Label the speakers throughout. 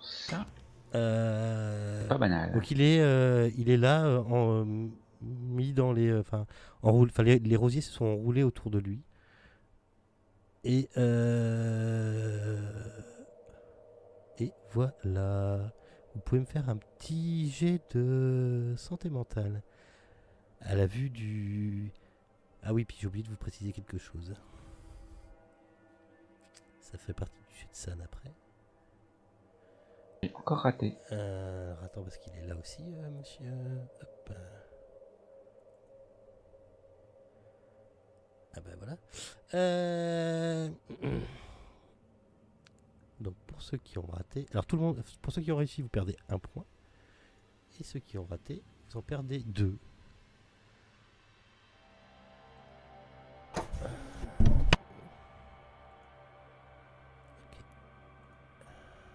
Speaker 1: ça,
Speaker 2: Euh,
Speaker 1: pas banal.
Speaker 2: donc il est là, mis dans les, enroulé, les rosiers se sont enroulés autour de lui. Et voilà. Vous pouvez me faire un petit jet de santé mentale à la vue du. Ah oui, puis j'ai oublié de vous préciser quelque chose. Ça fait partie du jet de San après.
Speaker 1: J'ai encore raté.
Speaker 2: Attends, parce qu'il est là aussi, monsieur. Hop. Ah ben voilà. Donc pour ceux qui ont raté, alors tout le monde, pour ceux qui ont réussi, vous perdez un point, et ceux qui ont raté, vous en perdez 2.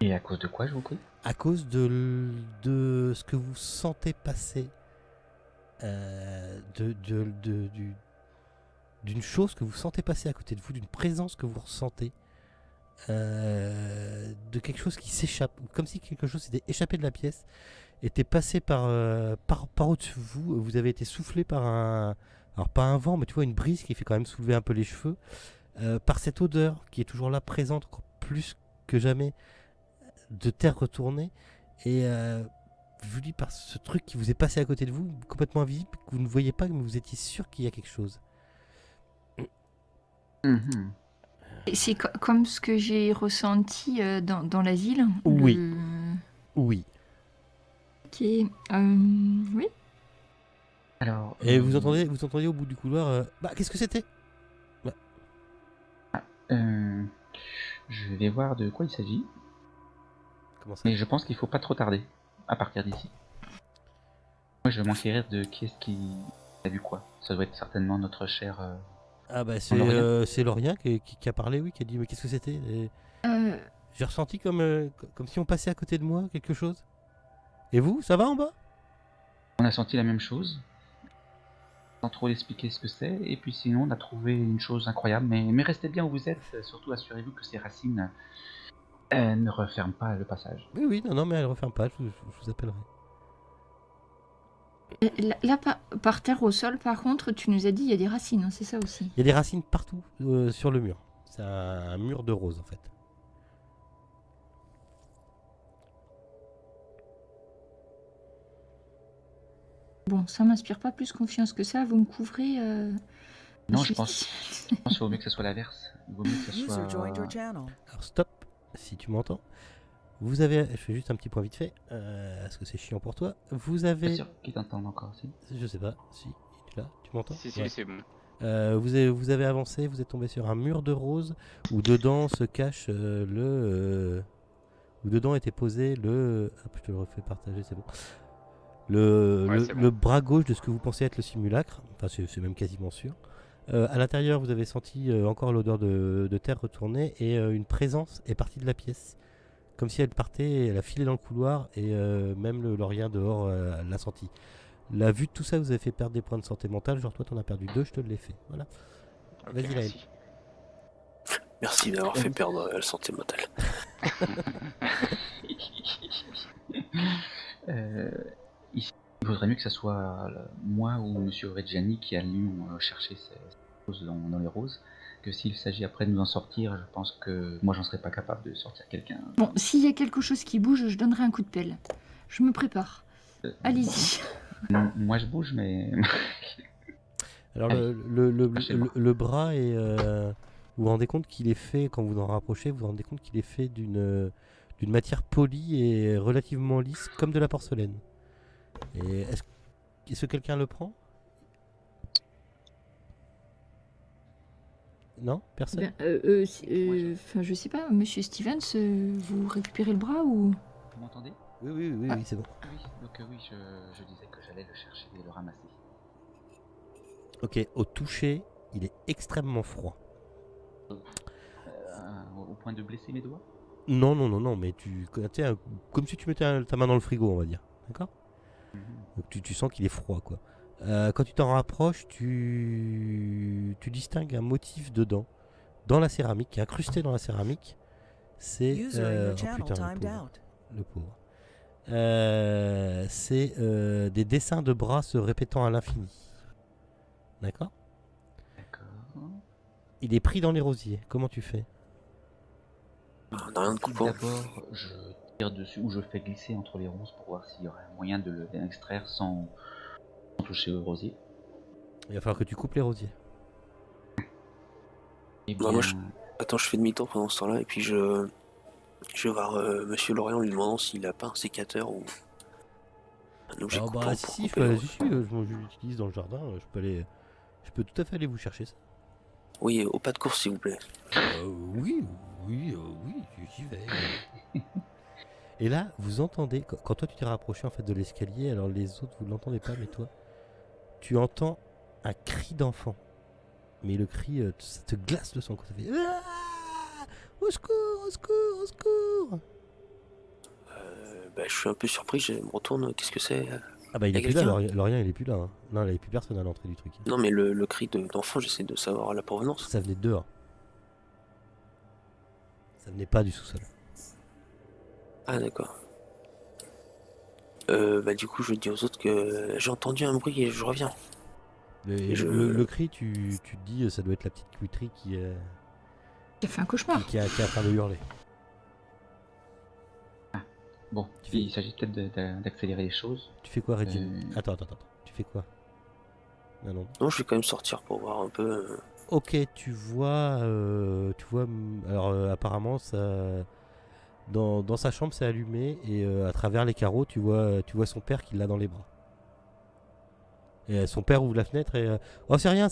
Speaker 1: Et à cause de quoi, je vous prie?
Speaker 2: À cause de ce que vous sentez passer, d'une chose que vous sentez passer à côté de vous, d'une présence que vous ressentez, de quelque chose qui s'échappe, comme si quelque chose s'était échappé de la pièce, était passé par au-dessus de vous. Vous avez été soufflé par alors pas un vent, mais tu vois une brise qui fait quand même soulever un peu les cheveux, par cette odeur qui est toujours là, présente encore plus que jamais, de terre retournée, et je vous dis, par ce truc qui vous est passé à côté de vous, complètement invisible, que vous ne voyez pas, mais vous étiez sûr qu'il y a quelque chose.
Speaker 1: Mhm.
Speaker 3: C'est comme ce que j'ai ressenti dans l'asile.
Speaker 2: Oui. Oui.
Speaker 3: Ok. Oui.
Speaker 1: Alors,
Speaker 2: Et vous entendez au bout du couloir, qu'est-ce que c'était?
Speaker 1: je vais voir de quoi il s'agit.
Speaker 2: Comment ça?
Speaker 1: Mais je pense qu'il faut pas trop tarder à partir d'ici. Moi, je m'enquérir de qui est-ce qui a vu quoi. Ça doit être certainement notre cher.
Speaker 2: Ah bah
Speaker 1: Lorien.
Speaker 2: c'est Lorien qui a parlé, oui, qui a dit mais qu'est-ce que c'était? Et j'ai ressenti comme si on passait à côté de moi quelque chose. Et vous, ça va en bas?
Speaker 1: On a senti la même chose, sans trop expliquer ce que c'est, et puis sinon on a trouvé une chose incroyable, mais restez bien où vous êtes, surtout assurez-vous que ces racines ne referment pas le passage.
Speaker 2: Oui, non, mais elle referme pas, je vous appellerai.
Speaker 3: Là, par terre au sol, par contre, tu nous as dit il y a des racines, hein, c'est ça aussi.
Speaker 2: Il y a des racines partout sur le mur. C'est un mur de rose en fait.
Speaker 3: Bon, ça m'inspire pas plus confiance que ça. Vous me couvrez.
Speaker 1: Non, je pense qu'il vaut mieux que ce soit l'inverse. Il vaut mieux que ce soit.
Speaker 2: Alors stop, si tu m'entends. Vous avez, je fais juste un petit point vite fait, est-ce que c'est chiant pour toi? Vous avez...
Speaker 1: Bien sûr qu'il t'entend encore aussi.
Speaker 2: Je sais pas, si, il est là, tu m'entends?
Speaker 4: Si,
Speaker 2: Ouais.
Speaker 4: c'est bon.
Speaker 2: Vous avez avancé, vous êtes tombé sur un mur de rose où dedans se cache où dedans était posé le... Hop, je te le refais partager, c'est bon. Le bras gauche de ce que vous pensez être le simulacre, enfin c'est même quasiment sûr. À l'intérieur, vous avez senti encore l'odeur de terre retournée, et une présence est partie de la pièce. Comme si elle partait, elle a filé dans le couloir, et même le Lorien dehors l'a senti. La vue de tout ça vous avez fait perdre des points de santé mentale. Genre toi t'en as perdu 2, je te l'ai fait. Voilà.
Speaker 4: Okay,
Speaker 2: vas-y Laël.
Speaker 5: Merci d'avoir fait perdre la santé mentale.
Speaker 1: Ici, il vaudrait mieux que ce soit moi ou Monsieur Reggiani qui allions chercher ces choses dans les roses. Que s'il s'agit après de nous en sortir, je pense que moi j'en serais pas capable de sortir quelqu'un.
Speaker 3: Bon, s'il y a quelque chose qui bouge, je donnerai un coup de pelle. Je me prépare. Allez-y.
Speaker 1: Moi je bouge, mais.
Speaker 2: Alors le bras est. Vous vous rendez compte qu'il est fait, quand vous en rapprochez, vous vous rendez compte qu'il est fait d'une matière polie et relativement lisse, comme de la porcelaine. Et est-ce que quelqu'un le prend? Non? Personne?
Speaker 3: Je sais pas, Monsieur Stevens, vous récupérez le bras ou?
Speaker 1: Vous m'entendez?
Speaker 2: Oui, c'est bon.
Speaker 1: Oui, donc oui, je disais que j'allais le chercher et le ramasser.
Speaker 2: Ok, au toucher, il est extrêmement froid.
Speaker 1: Au point de blesser mes doigts?
Speaker 2: Non, mais comme si tu mettais ta main dans le frigo, on va dire. D'accord? Donc tu sens qu'il est froid, quoi. Quand tu t'en rapproches, tu distingues un motif dedans, dans la céramique, qui est incrusté dans la céramique. C'est... oh putain, le pauvre. C'est des dessins de bras se répétant à l'infini. D'accord?
Speaker 1: D'accord.
Speaker 2: Il est pris dans les rosiers. Comment tu fais?
Speaker 5: On n'a rien de
Speaker 1: Si
Speaker 5: coupant.
Speaker 1: d'abord je tire dessus ou je fais glisser entre les ronces pour voir s'il y aurait un moyen de l'extraire sans toucher au rosier.
Speaker 2: Il va falloir que tu coupes les rosiers.
Speaker 1: Eh
Speaker 5: Bah,
Speaker 1: bien,
Speaker 5: moi, Attends, je fais demi-tour pendant ce temps-là et puis je vais voir Monsieur Lorient en lui demandant s'il a pas un sécateur ou un objet
Speaker 2: Oh
Speaker 5: coupant
Speaker 2: bah
Speaker 5: pour
Speaker 2: si, je
Speaker 5: couper
Speaker 2: peux
Speaker 5: les
Speaker 2: aller,
Speaker 5: roses.
Speaker 2: je l'utilise dans le jardin. Je peux tout à fait aller vous chercher ça.
Speaker 5: Oui, au pas de course s'il vous plaît.
Speaker 2: Oui, oui, j'y vais. Et là, vous entendez, quand toi tu t'es rapproché en fait de l'escalier, alors les autres vous l'entendez pas, mais toi, tu entends un cri d'enfant. Mais le cri, ça te glace le sang. Ça fait ah, au secours, au secours, au secours.
Speaker 5: Bah, je suis un peu surpris, je me retourne, qu'est-ce que c'est?
Speaker 2: Ah bah il
Speaker 5: Y
Speaker 2: est
Speaker 5: a
Speaker 2: plus là,
Speaker 5: quelqu'un?
Speaker 2: Lorient il est plus là. Hein. Non, il n'y avait plus personne à l'entrée du truc.
Speaker 5: Non mais le cri d'enfant, j'essaie de savoir la provenance.
Speaker 2: Ça venait de dehors. Ça venait pas du sous-sol.
Speaker 5: Ah d'accord. Bah du coup je dis aux autres que j'ai entendu un bruit et je reviens.
Speaker 2: Le cri, tu te dis, ça doit être la petite cuiterie
Speaker 3: Qui a fait un cauchemar.
Speaker 2: qui est en train de hurler.
Speaker 1: bon,
Speaker 2: Tu fais-
Speaker 1: il s'agit peut-être d'accélérer les choses.
Speaker 2: Tu fais quoi, Regine? Attends. Tu fais quoi? Non.
Speaker 5: Non, je vais quand même sortir pour voir un peu.
Speaker 2: Ok, tu vois, alors apparemment dans sa chambre c'est allumé et à travers les carreaux tu vois son père qui l'a dans les bras. Et son père ouvre la fenêtre et oh c'est rien,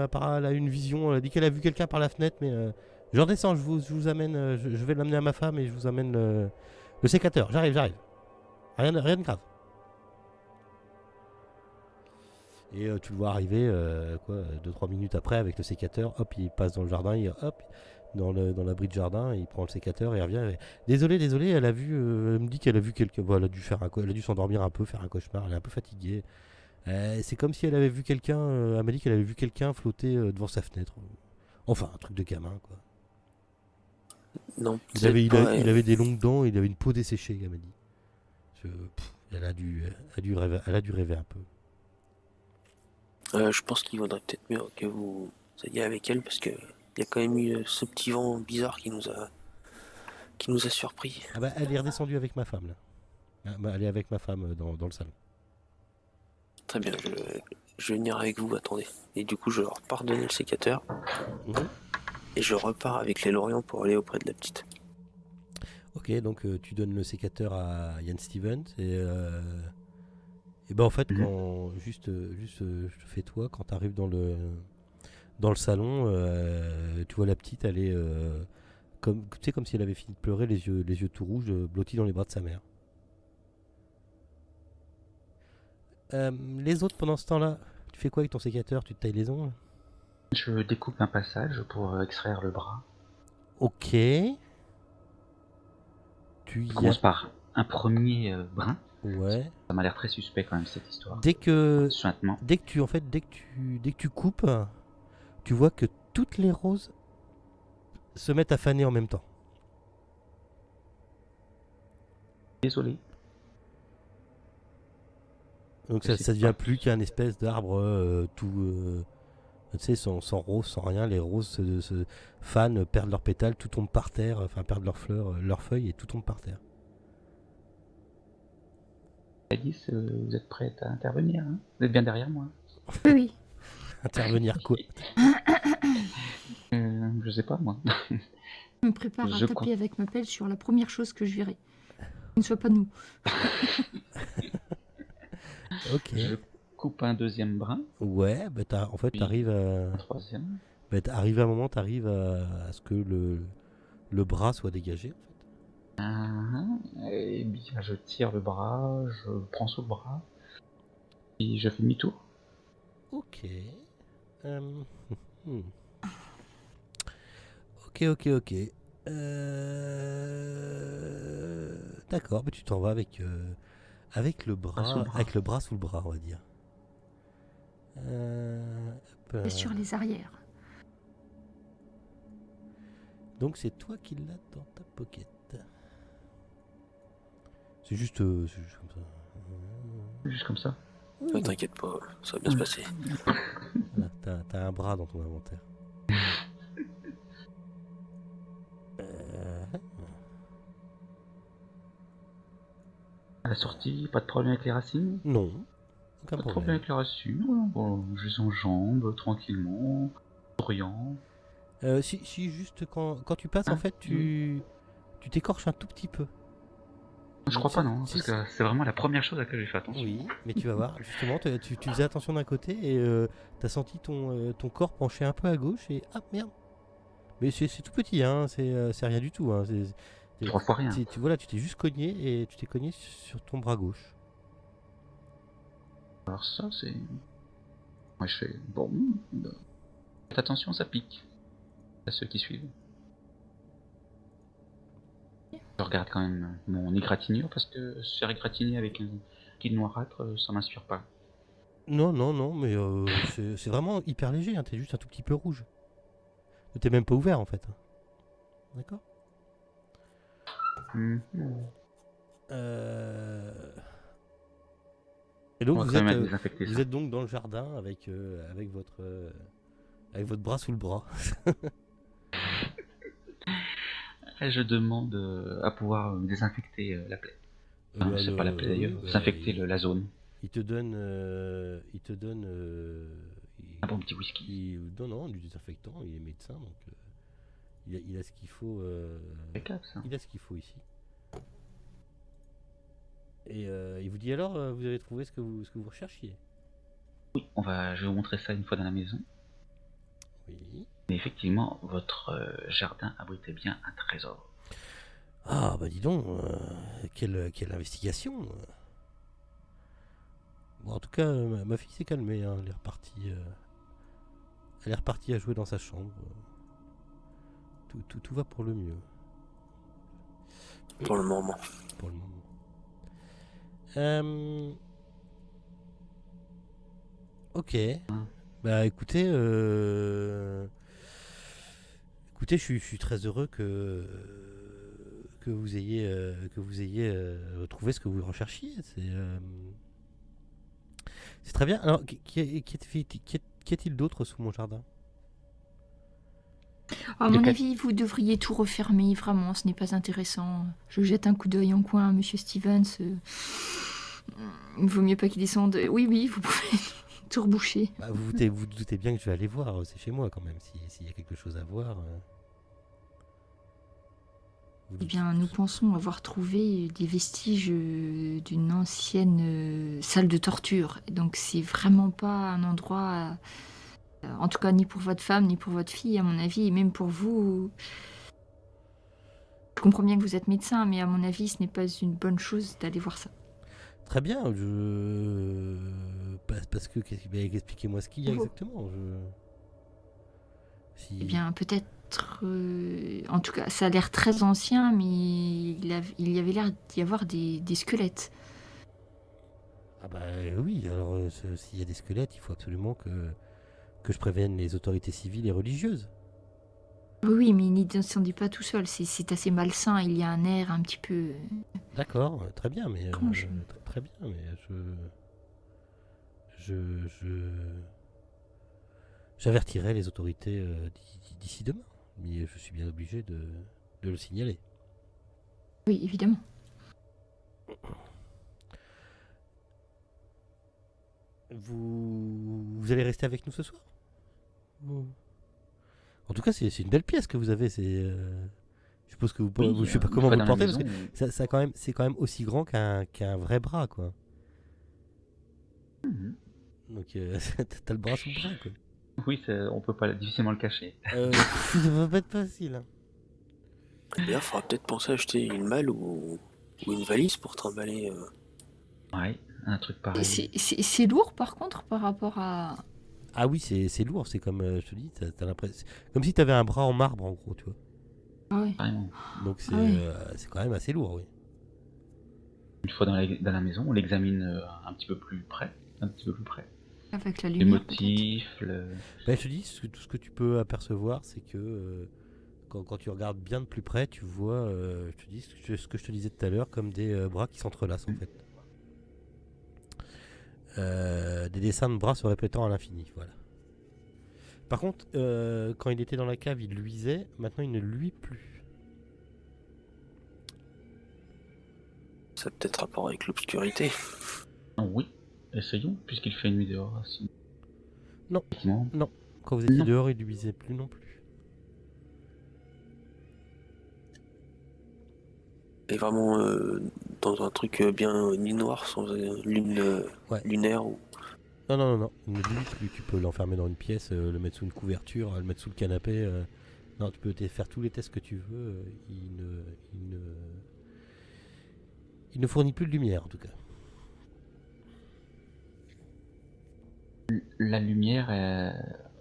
Speaker 2: apparemment elle a une vision, elle a dit qu'elle a vu quelqu'un par la fenêtre mais je redescends, je vous amène, je vais l'amener à ma femme et je vous amène le sécateur, j'arrive, rien de grave. Et tu le vois arriver 2-3 minutes après avec le sécateur, hop, il passe dans le jardin, hop, dans l'abri de jardin, il prend le sécateur et il revient. Désolé, elle a vu, elle me dit qu'elle a vu quelqu'un, bon, elle a dû s'endormir un peu, faire un cauchemar, elle est un peu fatiguée. C'est comme si elle avait vu quelqu'un, elle m'a dit qu'elle avait vu quelqu'un flotter devant sa fenêtre. Enfin, un truc de gamin, quoi.
Speaker 5: Non,
Speaker 2: Il avait,
Speaker 5: peut-être pas.
Speaker 2: il avait des longues dents, il avait une peau desséchée, elle m'a dit. Elle a dû rêver un peu.
Speaker 5: Je pense qu'il vaudrait peut-être mieux que vous alliez avec elle parce que il y a quand même eu ce petit vent bizarre qui nous a surpris.
Speaker 2: Ah bah, elle est redescendue avec ma femme, là. Ah, bah, elle est avec ma femme dans le salon.
Speaker 5: Très bien, je vais venir avec vous, attendez. Et du coup, je leur pardonne le sécateur
Speaker 2: Mhm.
Speaker 5: et je repars avec les Lorients pour aller auprès de la petite.
Speaker 2: Ok, donc tu donnes le sécateur à Ian Stevens et ben en fait quand juste fais-toi quand tu arrives dans le salon, tu vois la petite, elle est comme tu sais comme si elle avait fini de pleurer, les yeux tout rouges, blottis dans les bras de sa mère. Les autres pendant ce temps-là, tu fais quoi avec ton sécateur? Tu te tailles les ongles?
Speaker 1: Je découpe un passage pour extraire le bras.
Speaker 2: Ok. Tu
Speaker 1: Je
Speaker 2: y
Speaker 1: commence
Speaker 2: as...
Speaker 1: par un premier brin.
Speaker 2: Ouais.
Speaker 1: Ça m'a l'air très suspect quand même cette histoire.
Speaker 2: Dès que
Speaker 1: Suintement.
Speaker 2: tu coupes, tu vois que toutes les roses se mettent à faner en même temps.
Speaker 1: Désolé.
Speaker 2: Donc
Speaker 1: Je
Speaker 2: ça
Speaker 1: sais
Speaker 2: devient
Speaker 1: pas.
Speaker 2: plus qu'un espèce d'arbre tout, tu sais, sans rose, sans rien. Les roses se fanent, perdent leurs pétales, tout tombe par terre, enfin perdent leurs fleurs, leurs feuilles et tout tombe par terre.
Speaker 1: Alice, vous êtes prête à intervenir, hein? Vous êtes bien derrière moi.
Speaker 3: Oui.
Speaker 2: Intervenir quoi?
Speaker 1: Je sais pas moi.
Speaker 3: Je me prépare à
Speaker 1: Je
Speaker 3: taper
Speaker 1: crois.
Speaker 3: avec ma pelle sur la première chose que je verrai. Ce ne soit pas nous.
Speaker 2: Ok.
Speaker 1: Je coupe un deuxième brin,
Speaker 2: Ouais, bah en fait
Speaker 1: Puis-
Speaker 2: t'arrives
Speaker 1: un
Speaker 2: à...
Speaker 1: troisième.
Speaker 2: Bah, arrivé un moment, t'arrives à ce que le bras soit dégagé.
Speaker 1: Et bien je tire le bras, je prends sous le bras, et je fais demi-tour.
Speaker 2: Ok. Hmm. Ok. D'accord, bah, tu t'en vas avec le bras,
Speaker 1: sous le bras.
Speaker 2: avec le bras sous le bras, on va dire. Hop,
Speaker 3: Et sur les arrières.
Speaker 2: Donc c'est toi qui l'as dans ta pocket. C'est juste comme ça.
Speaker 1: Juste comme ça.
Speaker 5: Ne t'inquiète pas, ça va bien se passer.
Speaker 2: Voilà, t'as un bras dans ton inventaire.
Speaker 1: À la sortie, pas de problème avec les racines?
Speaker 2: Non, aucun
Speaker 1: Pas de problème
Speaker 2: problème.
Speaker 1: avec les racines, voilà. Bon, je les enjambe tranquillement, souriant.
Speaker 2: Si juste quand tu passes, en
Speaker 1: Ah,
Speaker 2: fait, tu t'écorches un tout petit peu.
Speaker 1: Je
Speaker 2: Donc
Speaker 1: crois pas,
Speaker 2: c'est-
Speaker 1: non,
Speaker 2: si,
Speaker 1: parce que c'est vraiment la première chose à laquelle j'ai fait attention.
Speaker 2: Oui, mais tu vas voir, justement, tu faisais attention d'un côté et t'as senti ton corps pencher un peu à gauche et ah merde. Mais c'est tout petit, hein, c'est rien du tout. Hein, c'est-
Speaker 1: 3 fois rien.
Speaker 2: voilà, tu t'es juste cogné et tu t'es cogné sur ton bras gauche.
Speaker 1: Alors ça, c'est... Moi, je fais... Bon, faites attention, ça pique. À ceux qui suivent. Je regarde quand même mon égratignure, parce que se faire égratigner avec un liquide noirâtre, ça m'inspire pas.
Speaker 2: Non, mais c'est vraiment hyper léger, hein, t'es juste un tout petit peu rouge. T'es même pas ouvert en fait. D'accord.
Speaker 1: Mhm.
Speaker 2: Et donc
Speaker 1: On va
Speaker 2: vous
Speaker 1: quand même
Speaker 2: êtes,
Speaker 1: aller désinfecter
Speaker 2: vous
Speaker 1: ça.
Speaker 2: êtes donc dans le jardin avec votre bras sous le bras.
Speaker 1: Et je demande à pouvoir désinfecter la plaie. Enfin,
Speaker 2: Bah,
Speaker 1: c'est pas la plaie d'ailleurs, désinfecter la zone.
Speaker 2: il te donne,
Speaker 1: Un bon petit whisky.
Speaker 2: non, du désinfectant. Il est médecin donc il a ce qu'il faut.
Speaker 1: Impeccable, ça.
Speaker 2: Il a ce qu'il faut ici. Et il vous dit alors, vous avez trouvé ce que vous recherchiez.
Speaker 1: Oui, je vais vous montrer ça une fois dans la maison.
Speaker 2: Oui.
Speaker 1: Mais effectivement, votre jardin abritait bien un trésor.
Speaker 2: Ah bah dis donc, quelle investigation. Bon, en tout cas, ma fille s'est calmée, hein, elle est repartie à jouer dans sa chambre. Tout va pour le mieux.
Speaker 5: Pour le moment.
Speaker 2: Pour le moment. Ok. Bah écoutez, je suis très heureux que vous ayez trouvé ce que vous recherchiez. C'est très bien. Alors, qu'y a-t-il d'autre sous mon jardin?
Speaker 3: À mon avis, vous devriez tout refermer, vraiment, ce n'est pas intéressant. Je jette un coup d'œil en coin à Monsieur Stevens. Il vaut mieux pas qu'il descende. Oui, vous pouvez tout reboucher.
Speaker 2: Bah, vous doutez bien que je vais aller voir, c'est chez moi quand même, s'il y a quelque chose à voir.
Speaker 3: Eh bien, nous pensons avoir trouvé des vestiges d'une ancienne salle de torture. Donc, c'est vraiment pas un endroit, en tout cas, ni pour votre femme, ni pour votre fille, à mon avis, et même pour vous. Je comprends bien que vous êtes médecin, mais à mon avis, ce n'est pas une bonne chose d'aller voir ça.
Speaker 2: Très bien, parce que expliquez-moi ce qu'il y a exactement.
Speaker 3: Eh bien, peut-être. En tout cas, ça a l'air très ancien, mais il y avait l'air d'y avoir des squelettes.
Speaker 2: Ah bah oui, alors s'il y a des squelettes, il faut absolument que je prévienne les autorités civiles et religieuses.
Speaker 3: Oui, mais il n'y descendit pas tout seul. C'est assez malsain. Il y a un air un petit peu.
Speaker 2: D'accord, très bien, mais très bien, mais j'avertirai les autorités d'ici demain. Mais je suis bien obligé de le signaler.
Speaker 3: Oui, évidemment.
Speaker 2: Vous allez rester avec nous ce soir? En tout cas, c'est une belle pièce que vous avez. Je suppose que je sais pas comment vous le portez parce que c'est quand même aussi grand qu'un vrai bras, quoi. Donc t'as le bras sous le bras, quoi.
Speaker 1: Oui, on peut pas difficilement le cacher.
Speaker 2: Ça va pas être facile. Hein.
Speaker 5: D'ailleurs, il faudra peut-être penser à acheter une malle ou une valise pour trimballer.
Speaker 1: Ouais, un truc pareil.
Speaker 3: C'est lourd par contre par rapport à.
Speaker 2: Ah oui, c'est lourd. C'est comme je te dis, t'as l'impression, comme si t'avais un bras en marbre en gros, tu vois.
Speaker 3: Ah oui.
Speaker 1: Carrément.
Speaker 2: Donc c'est quand même assez lourd, oui.
Speaker 1: Une fois dans la maison, on l'examine un petit peu plus près.
Speaker 3: Avec la
Speaker 1: Les
Speaker 3: lumière.
Speaker 1: motifs,
Speaker 2: Ben, je te dis, tout ce que tu peux apercevoir, c'est que quand tu regardes bien de plus près, tu vois, je te dis ce que je te disais tout à l'heure, comme des bras qui s'entrelacent en fait. Des dessins de bras se répétant à l'infini, voilà. Par contre, quand il était dans la cave, il luisait. Maintenant, il ne luit plus.
Speaker 5: Ça a peut-être rapport avec l'obscurité.
Speaker 1: Ah oui, essayons, puisqu'il fait nuit dehors.
Speaker 2: Non.
Speaker 1: Effectivement.
Speaker 2: Non. Quand vous étiez
Speaker 1: Non.
Speaker 2: dehors, il luisait plus non plus.
Speaker 5: Et vraiment dans un truc bien nuit noire, sans lune
Speaker 2: Ouais.
Speaker 5: lunaire ou.
Speaker 2: Non. Il ne luit plus. Tu peux l'enfermer dans une pièce, le mettre sous une couverture, le mettre sous le canapé. Non, tu peux faire tous les tests que tu veux. Il ne fournit plus de lumière en tout cas.
Speaker 1: La lumière, elle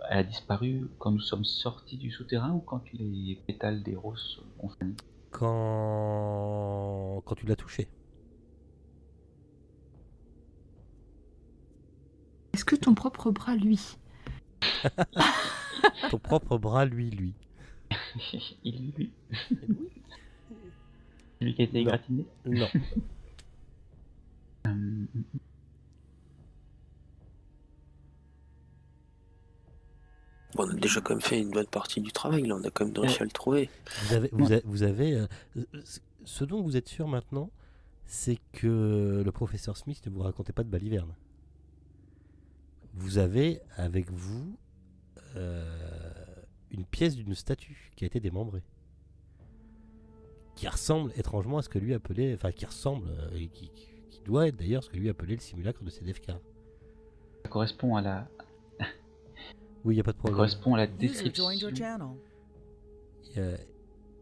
Speaker 1: a disparu quand nous sommes sortis du souterrain ou quand les pétales des roses ont fini?
Speaker 2: Quand tu l'as touché.
Speaker 3: Est-ce que ton propre bras, lui?
Speaker 2: Ton propre bras, lui.
Speaker 1: Lui qui a été
Speaker 2: Non.
Speaker 1: égratigné?
Speaker 2: Non.
Speaker 5: Bon, on a déjà quand même fait une bonne partie du travail, là, on a quand même réussi à le trouver.
Speaker 2: Vous avez ce dont vous êtes sûr maintenant, c'est que le professeur Smith ne vous racontait pas de baliverne. Vous avez avec vous une pièce d'une statue qui a été démembrée, qui ressemble étrangement à ce que lui appelait, enfin qui ressemble et qui doit être d'ailleurs ce que lui appelait le simulacre de CDFK.
Speaker 1: Ça correspond à la,
Speaker 2: Oui, il n'y a pas de
Speaker 1: ça
Speaker 2: problème.
Speaker 1: correspond à la
Speaker 4: User joined your
Speaker 1: description.
Speaker 4: channel.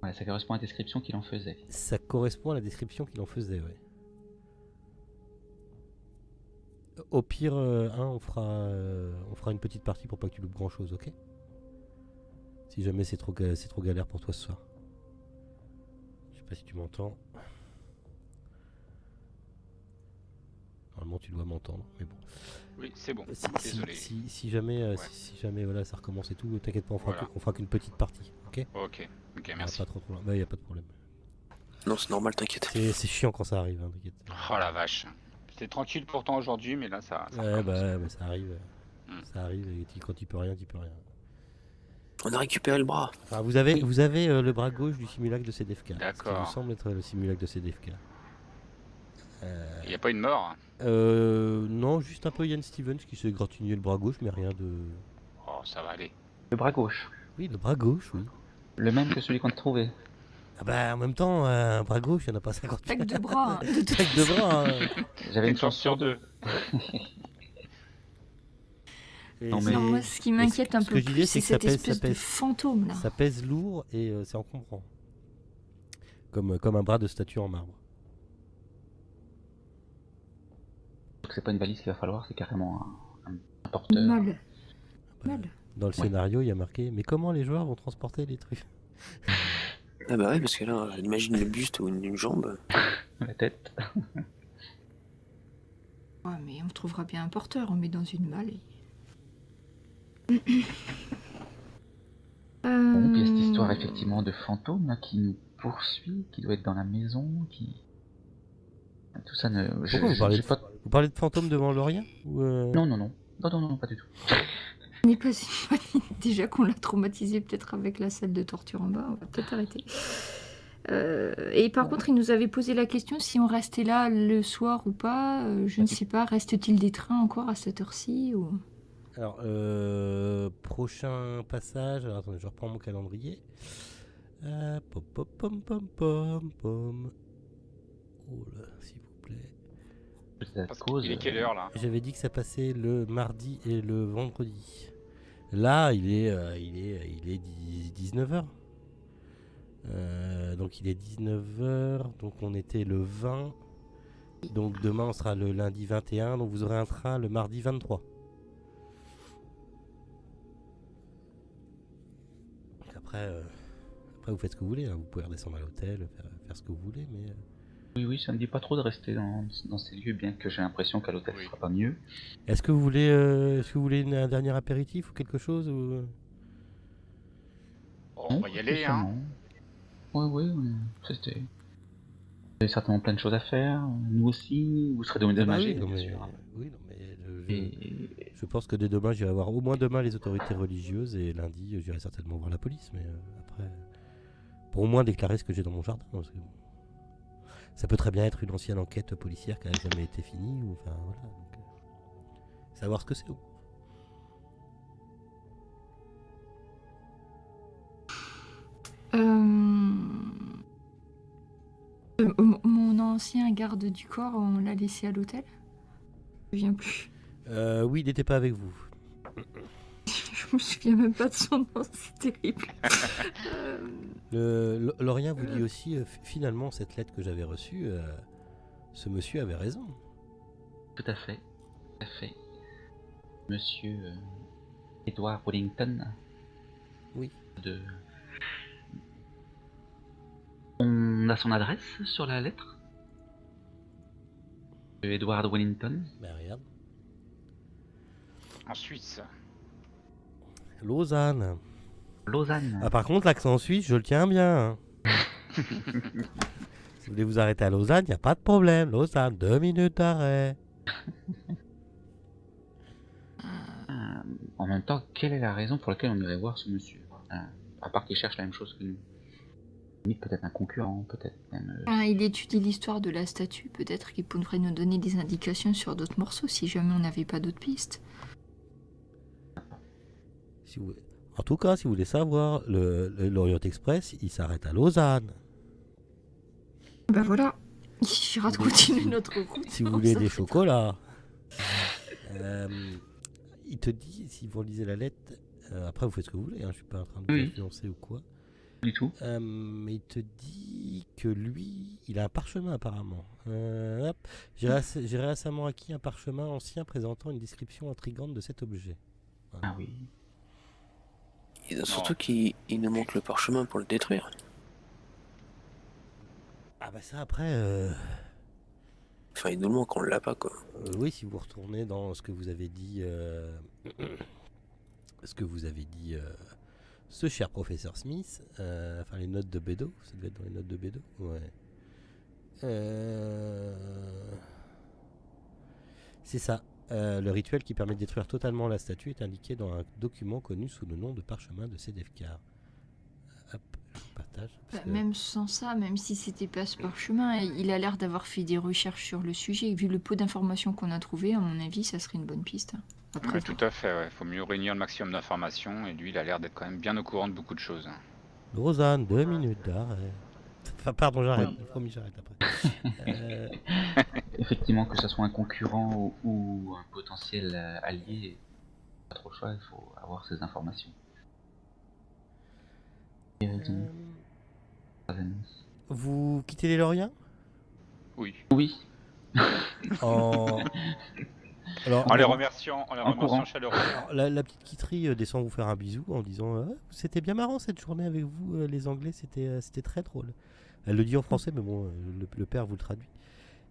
Speaker 1: Ouais, ça correspond à la description qu'il en faisait.
Speaker 2: Ça correspond à la description qu'il en faisait, ouais. Au pire, on fera une petite partie pour pas que tu loupes grand chose, ok? Si jamais c'est trop galère pour toi ce soir. Je sais pas si tu m'entends. Normalement tu dois m'entendre, mais bon.
Speaker 6: Oui, c'est bon. Désolé.
Speaker 2: Si jamais, si jamais voilà, ça recommence et tout, t'inquiète pas,
Speaker 6: Voilà.
Speaker 2: on fera qu'une petite partie, ok?
Speaker 6: Ok, merci.
Speaker 2: Pas trop loin. Bah, y a pas de problème.
Speaker 5: Non, c'est normal, t'inquiète.
Speaker 2: C'est chiant quand ça arrive, hein, t'inquiète.
Speaker 6: Oh la vache. C'était tranquille pourtant aujourd'hui, mais là ça
Speaker 2: Ouais,
Speaker 6: recommence.
Speaker 2: bah ça arrive. Ça arrive et quand tu peux rien, tu peux rien.
Speaker 5: On a récupéré le bras.
Speaker 2: Enfin, vous avez le bras gauche du simulacre de CDFK. Ce qui
Speaker 6: D'accord.
Speaker 2: me semble être le simulacre de CDFK.
Speaker 6: Il n'y a pas une mort?
Speaker 2: Non, juste un peu Yann Stevens qui s'est gratigné le bras gauche, mais rien de...
Speaker 6: Oh, ça va aller.
Speaker 1: Le bras gauche,
Speaker 2: Oui, le bras gauche, oui.
Speaker 1: le même que celui qu'on a trouvé.
Speaker 2: Ah bah, en même temps, un bras gauche, il n'y en a pas 50
Speaker 3: Avec deux bras. Hein, de toute
Speaker 2: Avec deux bras. Hein.
Speaker 1: J'avais
Speaker 6: Une
Speaker 1: une
Speaker 6: chance sur deux.
Speaker 2: Et
Speaker 1: Non, mais-
Speaker 3: Non, moi, ce qui m'inquiète un
Speaker 2: ce que
Speaker 3: peu
Speaker 2: je disais,
Speaker 3: plus,
Speaker 2: c'est
Speaker 3: c'est
Speaker 2: que ça
Speaker 3: cette
Speaker 2: pèse- ça
Speaker 3: espèce de
Speaker 2: pèse.
Speaker 3: fantôme, là.
Speaker 2: Ça pèse lourd et c'est encombrant. Comme un bras de statue en marbre.
Speaker 1: Donc c'est pas une valise qu'il va falloir, c'est carrément un porteur.
Speaker 3: Mal.
Speaker 2: Bah,
Speaker 3: Mal.
Speaker 2: dans le scénario, il y a marqué « Mais comment les joueurs vont transporter les trucs ?»
Speaker 5: Ah bah ouais, parce que là, imagine le buste ou une jambe.
Speaker 1: La tête.
Speaker 3: Ouais, mais on trouvera bien un porteur, on met dans une malle.
Speaker 1: Bon, puis il y a cette histoire
Speaker 3: Euh,
Speaker 1: effectivement de fantôme là, qui nous poursuit, qui doit être dans la maison, qui... Tout ça ne...
Speaker 2: Pourquoi vous parlez
Speaker 1: j'ai
Speaker 2: de...
Speaker 1: pas...
Speaker 2: Vous parlez de fantôme devant Lorien ou
Speaker 1: Non, pas du tout.
Speaker 3: Ce n'est pas une bonne idée. Déjà qu'on l'a traumatisé peut-être avec la salle de torture en bas, on va peut-être arrêter. Et par contre, il nous avait posé la question si on restait là le soir ou pas. Je ne sais pas, reste-t-il des trains encore à cette heure-ci ou...
Speaker 2: Alors, prochain passage. Alors, attendez, je reprends mon calendrier. Pom, pom, pom, pom, pom, pom. Oh là, s'il vous plaît.
Speaker 1: C'est à
Speaker 6: Parce
Speaker 1: cause...
Speaker 6: qu'il est quelle heure là?
Speaker 2: J'avais dit que ça passait le mardi et le vendredi. Là, il est 19h. Donc, il est 19h. Donc, on était le 20. Donc, demain, on sera le lundi 21. Donc, vous aurez un train le mardi 23. Après, vous faites ce que vous voulez. Hein. Vous pouvez redescendre à l'hôtel, faire ce que vous voulez. Mais
Speaker 1: Oui, ça me dit pas trop de rester dans ces lieux, bien que j'ai l'impression qu'à l'hôtel
Speaker 6: Oui.
Speaker 1: ce sera pas mieux.
Speaker 2: est-ce que vous voulez, un dernier apéritif ou quelque chose ou...
Speaker 6: Oh, on va y aller, hein.
Speaker 1: spécialement. Oui, c'était... Vous avez certainement plein de choses à faire, nous aussi, vous serez dédommagés,
Speaker 2: non,
Speaker 1: bien
Speaker 2: mais,
Speaker 1: sûr.
Speaker 2: oui, non, mais
Speaker 1: Et
Speaker 2: je pense que dès demain, j'irai voir au moins demain les autorités religieuses et lundi, j'irai certainement voir la police. Mais après, pour au moins déclarer ce que j'ai dans mon jardin. Parce que ça peut très bien être une ancienne enquête policière qui n'a jamais été finie. Ou, enfin, voilà. Donc, savoir ce que c'est.
Speaker 3: Mon ancien garde du corps, on l'a laissé à l'hôtel. Je me souviens plus.
Speaker 2: Oui, il n'était pas avec vous.
Speaker 3: Je me souviens même pas de son nom, c'est terrible.
Speaker 2: Lorien vous dit aussi, finalement, cette lettre que j'avais reçue, ce monsieur avait raison.
Speaker 1: tout à fait, tout à fait. Monsieur Edward Wellington,
Speaker 2: Oui.
Speaker 1: On a son adresse sur la lettre Edward Wellington.
Speaker 2: Ben regarde.
Speaker 6: En Suisse.
Speaker 2: Lausanne.
Speaker 1: Lausanne.
Speaker 2: Ah, par contre, l'accent suisse, je le tiens bien. Hein. Si vous voulez vous arrêter à Lausanne, il n'y a pas de problème. Lausanne, 2 minutes d'arrêt.
Speaker 1: En même temps, quelle est la raison pour laquelle on irait voir ce monsieur à part qu'il cherche la même chose que nous. Limite peut-être un concurrent, peut-être même...
Speaker 3: Il étudie l'histoire de la statue, peut-être qu'il pourrait nous donner des indications sur d'autres morceaux si jamais on n'avait pas d'autres pistes.
Speaker 2: Si vous... En tout cas, si vous voulez savoir, l'Orient Express, il s'arrête à Lausanne.
Speaker 3: Ben voilà, il suffira de continuer notre route.
Speaker 2: Si vous voulez des chocolats. Il te dit, si vous lisez la lettre, après vous faites ce que vous voulez, hein, je suis pas en train de vous influencer ou quoi.
Speaker 1: Du tout.
Speaker 2: Mais il te dit que lui, il a un parchemin apparemment. Hop. J'ai récemment acquis un parchemin ancien présentant une description intrigante de cet objet. Voilà.
Speaker 1: Ah oui.
Speaker 5: Et surtout qu'il nous manque le parchemin pour le détruire.
Speaker 2: Ah bah ça après...
Speaker 5: Enfin, il nous le manque, on l'a pas quoi.
Speaker 2: Oui, si vous retournez dans ce que vous avez dit... ce cher professeur Smith, enfin les notes de Bédo, ça devait être dans les notes de Bédo, ouais. C'est ça. Le rituel qui permet de détruire totalement la statue est indiqué dans un document connu sous le nom de parchemin de Sedefkar. Hop, partage.
Speaker 3: Même sans ça, même si c'était pas ce parchemin, il a l'air d'avoir fait des recherches sur le sujet. Vu le peu d'informations qu'on a trouvé, à mon avis, ça serait une bonne piste. Après,
Speaker 6: Ouais, tout à fait, ouais. Faut mieux réunir le maximum d'informations et lui il a l'air d'être quand même bien au courant de beaucoup de choses.
Speaker 2: Lausanne, 2 minutes d'arrêt. Enfin, pardon, j'arrête. Promis, j'arrête après.
Speaker 1: Effectivement, que ce soit un concurrent ou un potentiel allié, pas trop le choix, il faut avoir ces informations.
Speaker 2: Vous quittez les Loriens ?
Speaker 6: Oui.
Speaker 1: Oui.
Speaker 2: Alors,
Speaker 6: En les remerciant
Speaker 1: courant.
Speaker 6: chaleureusement.
Speaker 2: La petite quitterie descend vous faire un bisou en disant c'était bien marrant cette journée avec vous, les Anglais, c'était très drôle. Elle le dit en français, mais bon, le père vous le traduit.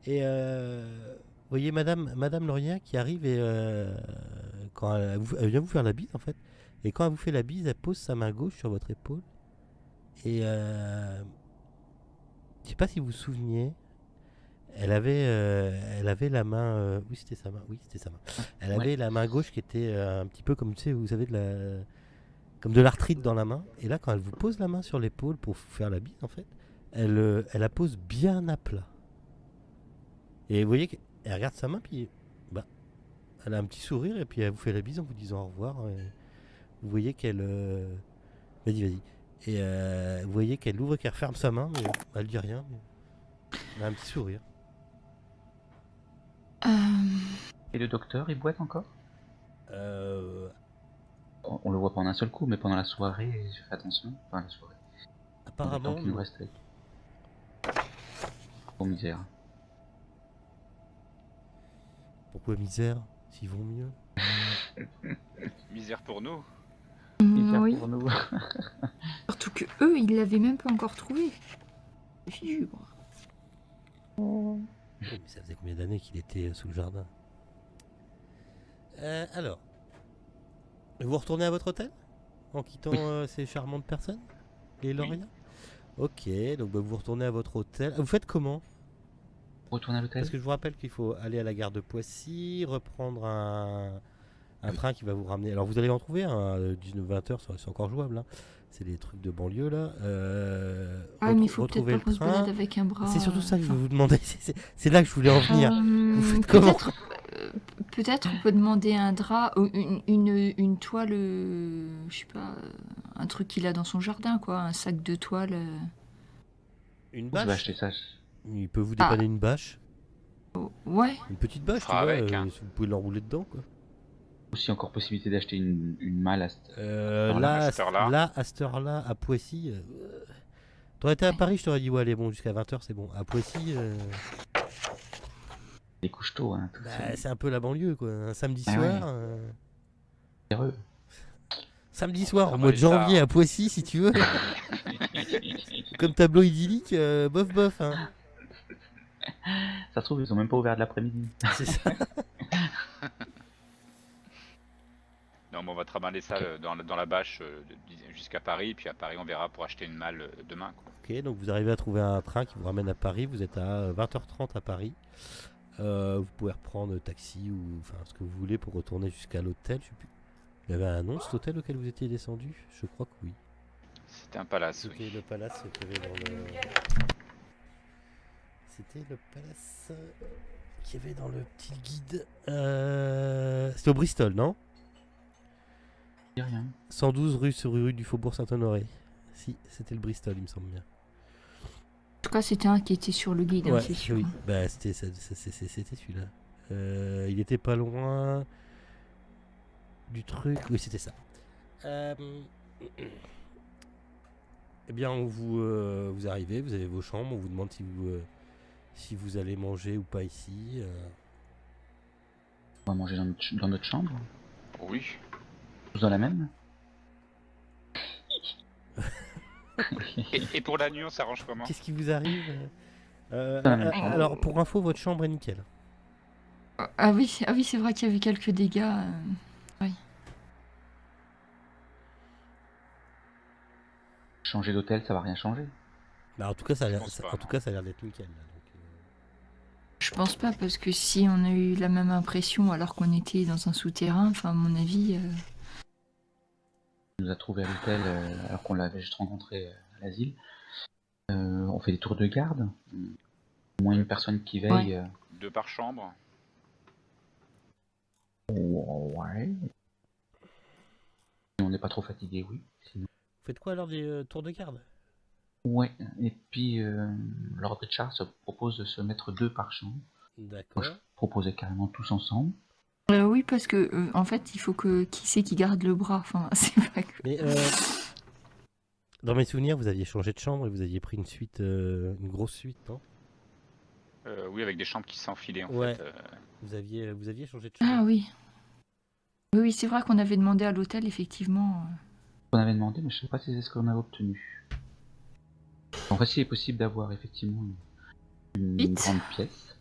Speaker 2: Et vous voyez Madame Lorien qui arrive et quand elle vient vous faire la bise en fait. Et quand elle vous fait la bise, elle pose sa main gauche sur votre épaule. Et je sais pas si vous vous souveniez. Elle avait la main. Oui, c'était sa main. Elle avait la main gauche qui était un petit peu comme, tu sais, vous savez, comme de l'arthrite dans la main. Et là, quand elle vous pose la main sur l'épaule pour vous faire la bise, en fait, elle la pose bien à plat. Et vous voyez qu'elle regarde sa main, puis elle a un petit sourire, et puis elle vous fait la bise en vous disant au revoir. Vous voyez qu'elle. Vas-y. Et vous voyez qu'elle ouvre et qu'elle referme sa main, mais elle dit rien. Mais elle a un petit sourire.
Speaker 1: Et le docteur, il boite encore On le voit pas en un seul coup, mais pendant la soirée, je fais attention. Enfin, la soirée.
Speaker 2: Apparemment.
Speaker 1: Il nous reste. Oh misère.
Speaker 2: Pourquoi misère s'ils vont mieux?
Speaker 6: Misère pour nous.
Speaker 1: Misère
Speaker 3: oui.
Speaker 1: pour nous.
Speaker 3: Surtout que eux, ils l'avaient même pas encore trouvé. Fichu,
Speaker 2: Oui, mais ça faisait combien d'années qu'il était sous le jardin? Alors, vous retournez à votre hôtel en quittant ces charmantes personnes, les Loriens? Ok, donc bah, vous retournez à votre hôtel. Vous faites comment?
Speaker 1: Retourne à l'hôtel.
Speaker 2: Parce que je vous rappelle qu'il faut aller à la gare de Poissy, reprendre un train qui va vous ramener. Alors vous allez en trouver un 19-20 heures, c'est encore jouable. Hein. C'est les trucs de banlieue là.
Speaker 3: Ah, mais il faut peut-être
Speaker 2: retrouver
Speaker 3: pas
Speaker 2: le
Speaker 3: qu'on se balade
Speaker 2: train.
Speaker 3: avec un bras.
Speaker 2: C'est surtout ça que je
Speaker 3: enfin,
Speaker 2: vais vous demander. C'est là que je voulais en venir. Vous faites comment?
Speaker 3: Peut-être on peut demander un drap, ou une toile, je sais pas, un truc qu'il a dans son jardin, quoi, un sac de toile.
Speaker 2: Une
Speaker 1: Je vais
Speaker 2: bâche.
Speaker 1: acheter ça.
Speaker 2: Il peut vous dépanner une bâche.
Speaker 3: Ouais,
Speaker 2: Une petite bâche, tu
Speaker 6: Fera
Speaker 2: vois.
Speaker 6: avec, hein.
Speaker 2: Vous pouvez l'enrouler dedans, quoi.
Speaker 1: Aussi encore possibilité d'acheter une malle à
Speaker 2: Là,
Speaker 6: à cette heure-là.
Speaker 2: là, à cette heure-là, à Poissy. T'aurais été à Paris, je t'aurais dit, ouais, allez, bon, jusqu'à 20h, c'est bon. À Poissy,
Speaker 1: les couches tôt. Hein, tout ça.
Speaker 2: c'est un peu la banlieue, quoi. Un samedi
Speaker 1: Ah
Speaker 2: soir.
Speaker 1: Heureux.
Speaker 2: Samedi soir, au
Speaker 6: travaille
Speaker 2: mois de janvier,
Speaker 6: tard.
Speaker 2: à Poissy, si tu veux. Comme tableau idyllique, bof bof. Hein.
Speaker 1: Ça se trouve, ils ont même pas ouvert de l'après-midi.
Speaker 2: C'est ça.
Speaker 6: Non, mais on va travailler ça dans la bâche jusqu'à Paris, puis à Paris on verra pour acheter une malle demain. Quoi.
Speaker 2: Ok, donc vous arrivez à trouver un train qui vous ramène à Paris. Vous êtes à 20h30 à Paris. Vous pouvez reprendre taxi ou enfin ce que vous voulez pour retourner jusqu'à l'hôtel. Je sais plus. Il y avait un nom, cet hôtel auquel vous étiez descendu? Je crois que oui.
Speaker 6: C'était un palace,
Speaker 2: C'était
Speaker 6: oui.
Speaker 2: le palace qu'il y avait dans le. C'était le palace qu'il y avait dans le petit guide. C'était au Bristol, non?
Speaker 1: Je dis rien.
Speaker 2: 112 rue du Faubourg Saint-Honoré. Si, c'était le Bristol, il me semble bien.
Speaker 3: en tout cas, c'était un qui était sur le guide, hein,
Speaker 2: Ouais,
Speaker 3: c'est sûr.
Speaker 2: oui. Bah, c'était celui-là. Il était pas loin du truc. Oui, c'était ça. Eh bien, vous arrivez, vous avez vos chambres, on vous demande si vous allez manger ou pas ici.
Speaker 1: On va manger dans notre chambre.
Speaker 6: Oui.
Speaker 1: Tous dans la même.
Speaker 6: Et pour la nuit, on s'arrange comment?
Speaker 2: Qu'est-ce qui vous arrive
Speaker 1: Dans la même chambre.
Speaker 2: Alors, pour info, votre chambre est nickel.
Speaker 3: Ah oui, c'est vrai qu'il y avait quelques dégâts.
Speaker 1: Changer d'hôtel, ça va rien changer.
Speaker 2: Bah, en tout cas, ça a l'air,
Speaker 6: pense pas,
Speaker 2: en tout cas, ça a l'air d'être nickel. Là, donc,
Speaker 3: Je pense pas, parce que si on a eu la même impression alors qu'on était dans un souterrain, enfin, à mon avis,
Speaker 1: Il nous a trouvé à l'hôtel alors qu'on l'avait juste rencontré à l'asile. On fait des tours de garde. Au moins une personne qui veille.
Speaker 3: Ouais.
Speaker 6: 2 par chambre.
Speaker 1: Ouais. Si on n'est pas trop fatigué, oui. Sinon...
Speaker 2: Vous faites quoi alors des tours de garde?
Speaker 1: Ouais. Et puis, Lord Richard se propose de se mettre 2 par chambre.
Speaker 2: D'accord.
Speaker 1: Moi, je proposais carrément tous ensemble.
Speaker 3: oui, parce que en fait, il faut que qui c'est qui garde le bras. Enfin, c'est pas que.
Speaker 2: Mais dans mes souvenirs, vous aviez changé de chambre et vous aviez pris une suite, une grosse suite, non?
Speaker 6: Oui, avec des chambres qui s'enfilaient en
Speaker 2: Ouais.
Speaker 6: fait.
Speaker 2: Vous aviez changé de chambre.
Speaker 3: Ah oui. Oui, c'est vrai qu'on avait demandé à l'hôtel, effectivement.
Speaker 1: On avait demandé, mais je sais pas si c'est ce qu'on a obtenu. En fait, il est possible d'avoir effectivement une
Speaker 3: Vite.
Speaker 1: grande pièce.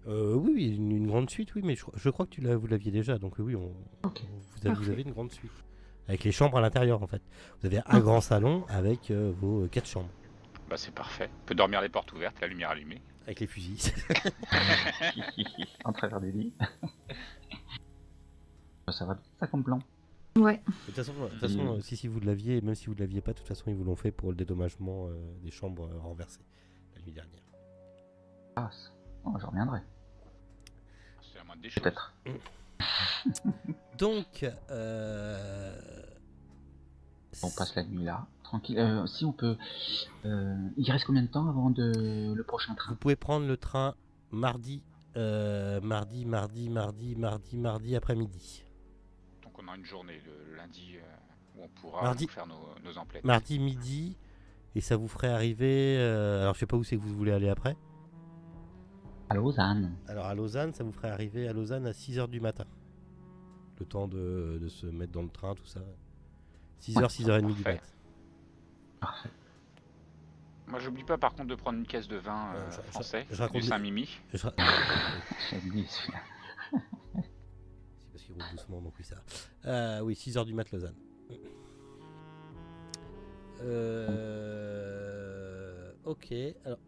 Speaker 2: Oui, une grande suite, oui, mais je crois que vous l'aviez déjà, donc oui,
Speaker 1: Ok.
Speaker 2: vous
Speaker 3: Parfait.
Speaker 2: avez une grande suite. Avec les chambres à l'intérieur, en fait. Vous avez un grand salon avec vos 4 chambres.
Speaker 6: Bah c'est parfait. On peut dormir les portes ouvertes, la lumière allumée.
Speaker 2: Avec les fusils.
Speaker 1: En travers des lits. Ça va bien, ça comme plan.
Speaker 3: Ouais.
Speaker 2: De toute façon, si vous l'aviez, même si vous ne l'aviez pas, de toute façon, ils vous l'ont fait pour le dédommagement des chambres renversées la nuit dernière.
Speaker 1: Ah, oh, j'en reviendrai.
Speaker 6: C'est la moindre des choses.
Speaker 1: Peut-être.
Speaker 2: Donc,
Speaker 1: On passe la nuit là, tranquille. Si on peut... il reste combien de temps avant le prochain
Speaker 2: vous
Speaker 1: train?
Speaker 2: pouvez prendre le train mardi après-midi.
Speaker 6: Donc on a une journée le lundi où on pourra
Speaker 2: Mardi.
Speaker 6: faire nos emplettes.
Speaker 2: Mardi midi, et ça vous ferait arriver. Alors, je sais pas où c'est que vous voulez aller après.
Speaker 1: À Lausanne.
Speaker 2: Alors, à Lausanne, ça vous ferait arriver à Lausanne à 6h du matin. Le temps de se mettre dans le train, tout ça. 6h,
Speaker 1: Ouais,
Speaker 2: 6h30 du
Speaker 6: parfait.
Speaker 2: mat.
Speaker 1: Parfait.
Speaker 6: Moi j'oublie pas par contre de prendre une caisse de vin français,
Speaker 2: je raconte
Speaker 6: du
Speaker 2: des-
Speaker 6: Saint-Mimi.
Speaker 2: Je ra-
Speaker 1: J'ai oublié celui-là.
Speaker 2: C'est parce qu'il roule doucement, donc oui, ça va. Oui, 6h du mat, Lausanne. Ok. Alors,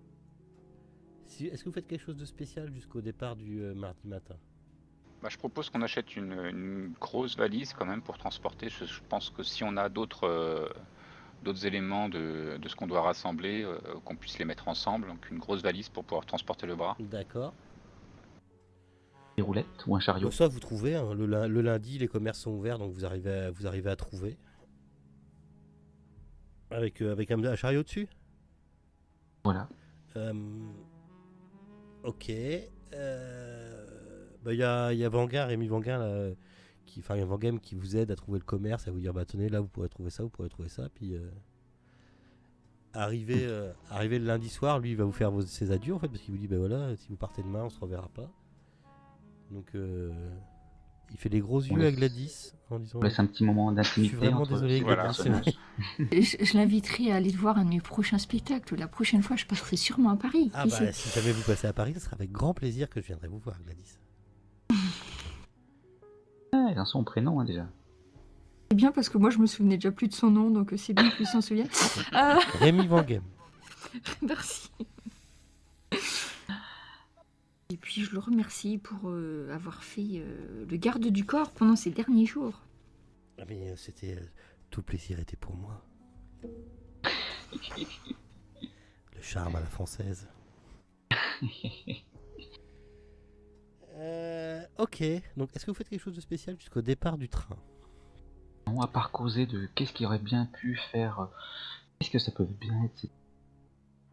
Speaker 2: est-ce que vous faites quelque chose de spécial jusqu'au départ du mardi matin?
Speaker 6: Bah, je propose qu'on achète une grosse valise quand même pour transporter. Je pense que si on a d'autres éléments de ce qu'on doit rassembler, qu'on puisse les mettre ensemble. Donc une grosse valise pour pouvoir transporter le bras.
Speaker 2: D'accord.
Speaker 1: Des roulettes ou un chariot.
Speaker 2: Donc ça, vous trouvez. Hein, le lundi, les commerces sont ouverts, donc vous arrivez à trouver. Avec un chariot dessus.
Speaker 1: Voilà.
Speaker 2: Ok. Bah, y a Vanguard, Rémi Vanguard, là, il y a Vangame qui vous aide à trouver le commerce, à vous dire bah tenez, là vous pourrez trouver ça, vous pourrez trouver ça. Puis arrivé le lundi soir, lui il va vous faire ses adieux en fait, parce qu'il vous dit bah voilà, si vous partez demain, on se reverra pas. Donc il fait des gros yeux à Gladys en disant
Speaker 1: On laisse un petit moment
Speaker 2: je suis
Speaker 1: d'intimité
Speaker 2: vraiment
Speaker 1: entre
Speaker 2: désolé
Speaker 1: ces deux
Speaker 6: Voilà.
Speaker 1: personnages.
Speaker 3: Je l'inviterai à aller voir un de mes prochains spectacles. La prochaine fois, je passerai sûrement à Paris.
Speaker 2: ah
Speaker 3: Qui
Speaker 2: bah
Speaker 3: sait
Speaker 2: si jamais vous passez à Paris, ce sera avec grand plaisir que je viendrai vous voir, Gladys.
Speaker 1: Ouais, dans son prénom déjà.
Speaker 3: C'est bien parce que moi, je me souvenais déjà plus de son nom, donc c'est bien qu'il s'en souvienne.
Speaker 2: Rémi Vangame.
Speaker 3: Merci. Et puis, je le remercie pour avoir fait le garde du corps pendant ces derniers jours.
Speaker 2: Ah mais c'était tout le plaisir était pour moi. Le charme à la française. Ok, donc est-ce que vous faites quelque chose de spécial jusqu'au départ du train?
Speaker 1: Non, à part causer de qu'est-ce qui aurait bien pu faire. Qu'est-ce que ça peut bien être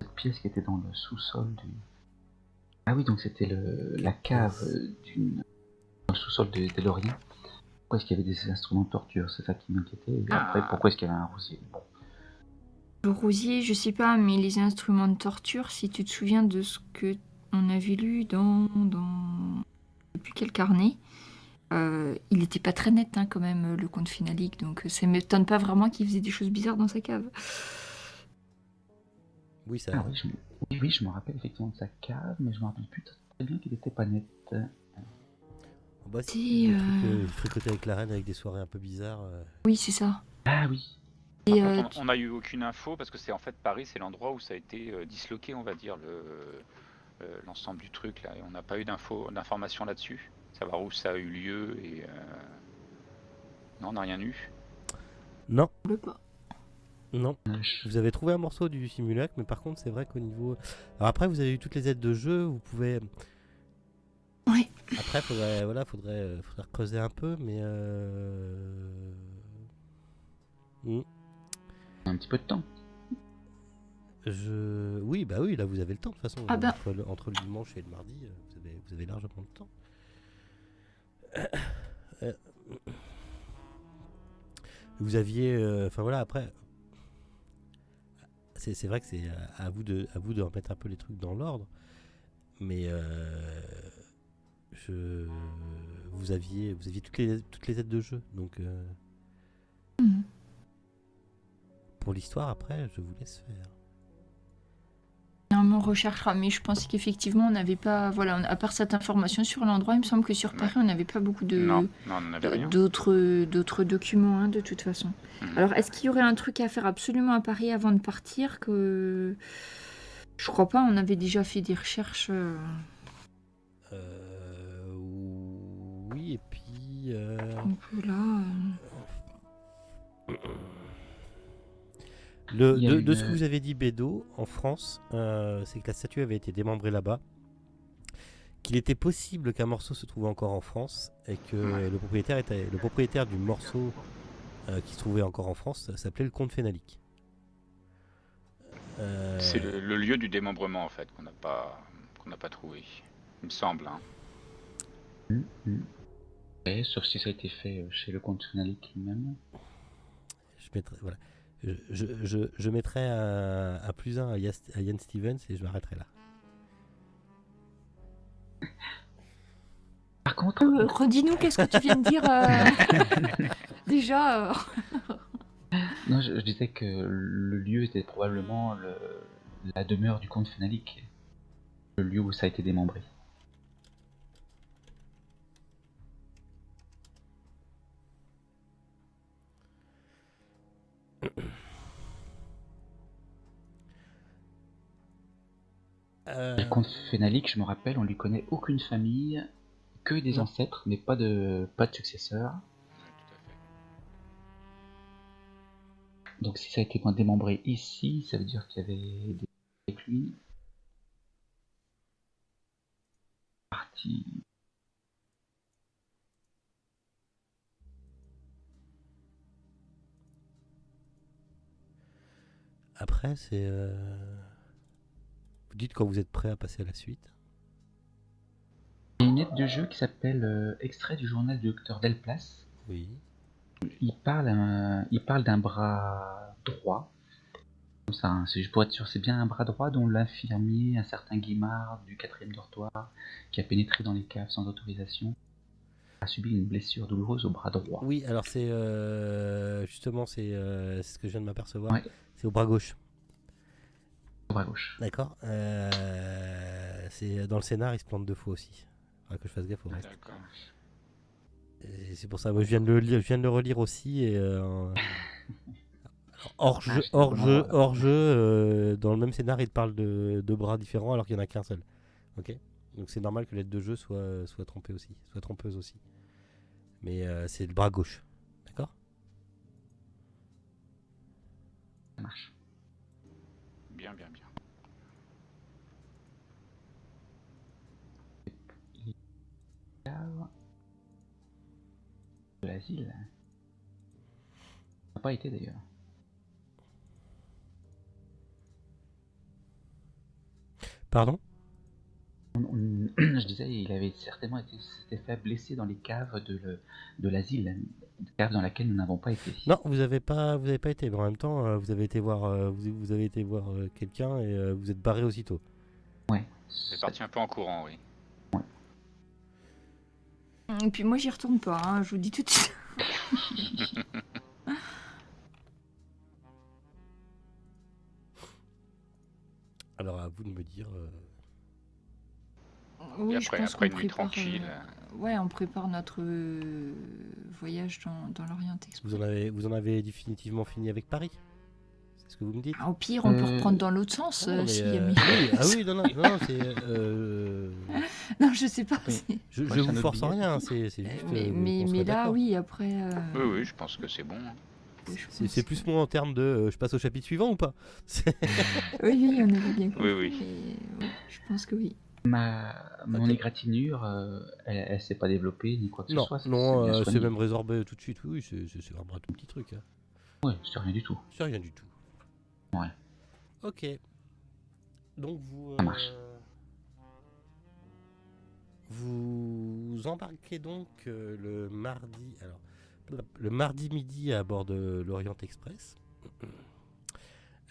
Speaker 1: cette pièce qui était dans le sous-sol du. Ah oui, donc c'était la cave dans le sous-sol des Loriens. Pourquoi est-ce qu'il y avait des instruments de torture? C'est ça qui m'inquiétait. Et après, pourquoi est-ce qu'il y avait un rosier? Bon.
Speaker 3: Le rosier, je sais pas, mais les instruments de torture, si tu te souviens de ce que on avait lu dans je sais plus quel carnet, il était pas très net hein, quand même, le conte finalique, donc ça m'étonne pas vraiment qu'il faisait des choses bizarres dans sa cave.
Speaker 2: Oui, ça.
Speaker 1: Ah oui, je me rappelle effectivement de sa cave, mais je me rappelle plus très bien qu'il était pas net.
Speaker 2: Bah,
Speaker 3: C'est,
Speaker 2: des trucs fricotés avec la reine, avec des soirées un peu bizarres.
Speaker 3: Oui, c'est ça.
Speaker 1: Ah oui.
Speaker 3: Et
Speaker 6: Par contre, on n'a eu aucune info parce que c'est en fait Paris, c'est l'endroit où ça a été disloqué, on va dire, l'ensemble du truc là. Et on n'a pas eu d'informations là-dessus. Savoir où ça a eu lieu et non, on n'a rien eu.
Speaker 2: Non,
Speaker 3: le pas.
Speaker 2: non. Vous avez trouvé un morceau du simulacre, mais par contre, c'est vrai qu'au niveau. Alors après, vous avez eu toutes les aides de jeu, vous pouvez.
Speaker 3: Ouais.
Speaker 2: Après, faudrait creuser un peu, mais.
Speaker 1: Un petit peu de temps.
Speaker 2: Oui, bah oui, là vous avez le temps de toute façon.
Speaker 3: Ah ben.
Speaker 2: Entre le dimanche et le mardi, vous avez largement le temps. Vous aviez, enfin voilà, après, c'est vrai que c'est à vous de remettre un peu les trucs dans l'ordre, mais vous aviez toutes les aides de jeu, donc pour l'histoire après, je vous laisse faire.
Speaker 3: On recherchera, mais je pense qu'effectivement, on n'avait pas, voilà, à part cette information sur l'endroit, il me semble que sur Paris, on n'avait pas beaucoup
Speaker 6: Non, on n'avait rien.
Speaker 3: d'autres documents, hein, de toute façon. Alors, est-ce qu'il y aurait un truc à faire absolument à Paris avant de partir que je crois pas, on avait déjà fait des recherches.
Speaker 2: Oui, et puis.
Speaker 3: Un peu là.
Speaker 2: De ce que vous avez dit, Bédo, en France, c'est que la statue avait été démembrée là-bas, qu'il était possible qu'un morceau se trouve encore en France, et que le propriétaire du morceau qui se trouvait encore en France s'appelait le comte Fénalique.
Speaker 6: C'est le lieu du démembrement en fait qu'on n'a pas trouvé, il me semble. Hein.
Speaker 1: Ouais, sauf si ça a été fait chez le comte Fénalique lui-même.
Speaker 2: Je mettrai, voilà. Je mettrai un +1 à Ian Stevens et je m'arrêterai là.
Speaker 1: Par contre,
Speaker 3: Redis-nous qu'est-ce que tu viens de dire déjà.
Speaker 1: non, je disais que le lieu était probablement la demeure du comte Fénalique, le lieu où ça a été démembré. Le comte Fénalique, je me rappelle, on lui connaît aucune famille, que des
Speaker 2: Non.
Speaker 1: ancêtres, mais pas de successeurs.
Speaker 6: Ouais, tout à fait.
Speaker 1: Donc si ça a été démembré ici, ça veut dire qu'il y avait des avec lui. Parti.
Speaker 2: Après, c'est. Vous dites quand vous êtes prêt à passer à la suite.
Speaker 1: Il y a une aide de jeu qui s'appelle Extrait du journal du docteur Delplace.
Speaker 2: Oui.
Speaker 1: Il parle d'un bras droit. Comme ça, hein, c'est juste pour être sûr, c'est bien un bras droit dont l'infirmier, un certain Guimard du 4e dortoir, qui a pénétré dans les caves sans autorisation, a subi une blessure douloureuse au bras droit.
Speaker 2: Oui, alors c'est. Justement, c'est ce que je viens de m'apercevoir.
Speaker 1: Ouais.
Speaker 2: C'est au bras gauche.
Speaker 1: Au bras gauche.
Speaker 2: D'accord. C'est dans le scénar, il se plante 2 fois aussi. Faudra que je fasse gaffe au reste.
Speaker 6: D'accord.
Speaker 2: Et c'est pour ça, moi je viens de le lire, je viens de le relire aussi et hors jeu,
Speaker 1: c'est vraiment-
Speaker 2: dans le même scénar, il te parle de 2 bras différents alors qu'il n'y en a qu'un seul. Ok. Donc c'est normal que l'aide de jeu soit trompée aussi, soit trompeuse aussi. Mais c'est le bras gauche, d'accord.
Speaker 1: Ça marche.
Speaker 6: Bien, bien, bien.
Speaker 1: Cave de l'asile. Ça n'a pas été d'ailleurs.
Speaker 2: Pardon.
Speaker 1: Je disais, il avait certainement s'était fait blesser dans les caves de l'asile, cave dans laquelle nous n'avons pas été.
Speaker 2: Non, vous avez pas été. Mais en même temps, vous avez été voir, vous avez été voir quelqu'un et vous êtes barré aussitôt.
Speaker 1: Ouais.
Speaker 6: C'est parti un peu en courant, oui.
Speaker 3: Et puis moi, j'y retourne pas, hein, je vous dis tout de suite.
Speaker 2: Alors à vous de me dire.
Speaker 3: Oui,
Speaker 6: Et
Speaker 3: je
Speaker 6: après,
Speaker 3: pense
Speaker 6: après
Speaker 3: qu'on
Speaker 6: une nuit
Speaker 3: prépare,
Speaker 6: tranquille.
Speaker 3: ouais, on prépare notre voyage dans l'Orient Express.
Speaker 2: Vous en avez définitivement fini avec Paris. C'est ce que vous me dites.
Speaker 3: Ah, au pire, on peut
Speaker 1: Euh,
Speaker 3: reprendre dans l'autre sens.
Speaker 2: Non, mais,
Speaker 3: s'il y a
Speaker 2: oui, ah oui, non, c'est.
Speaker 3: Non, je sais pas.
Speaker 1: Oui.
Speaker 3: c'est-
Speaker 2: Je
Speaker 1: Ouais, c'est
Speaker 2: vous
Speaker 1: un autre
Speaker 2: force
Speaker 1: billet,
Speaker 2: rien, c'est juste.
Speaker 3: mais
Speaker 2: qu'on soit
Speaker 3: là,
Speaker 2: d'accord.
Speaker 3: oui, après.
Speaker 6: Oui, oui, je pense que c'est bon. Hein.
Speaker 3: je
Speaker 2: C'est
Speaker 3: pense-
Speaker 2: plus moi en termes de. Je passe au chapitre suivant ou pas.
Speaker 3: Oui, oui, on avait bien compris.
Speaker 6: Oui.
Speaker 3: mais ouais, je pense que oui.
Speaker 1: Mon
Speaker 2: Ok.
Speaker 1: égratignure, elle s'est pas développée ni quoi que
Speaker 2: Non,
Speaker 1: ce soit. c'est
Speaker 2: non,
Speaker 1: bien
Speaker 2: c'est
Speaker 1: soigné.
Speaker 2: même résorbé tout de suite. Oui, c'est vraiment un tout petit truc. Hein.
Speaker 1: Ouais, c'est rien du tout.
Speaker 2: C'est rien du tout.
Speaker 1: Ouais.
Speaker 2: Ok. Donc vous.
Speaker 1: Ça marche.
Speaker 2: Vous embarquez donc le mardi. Alors, le mardi midi à bord de l'Orient Express.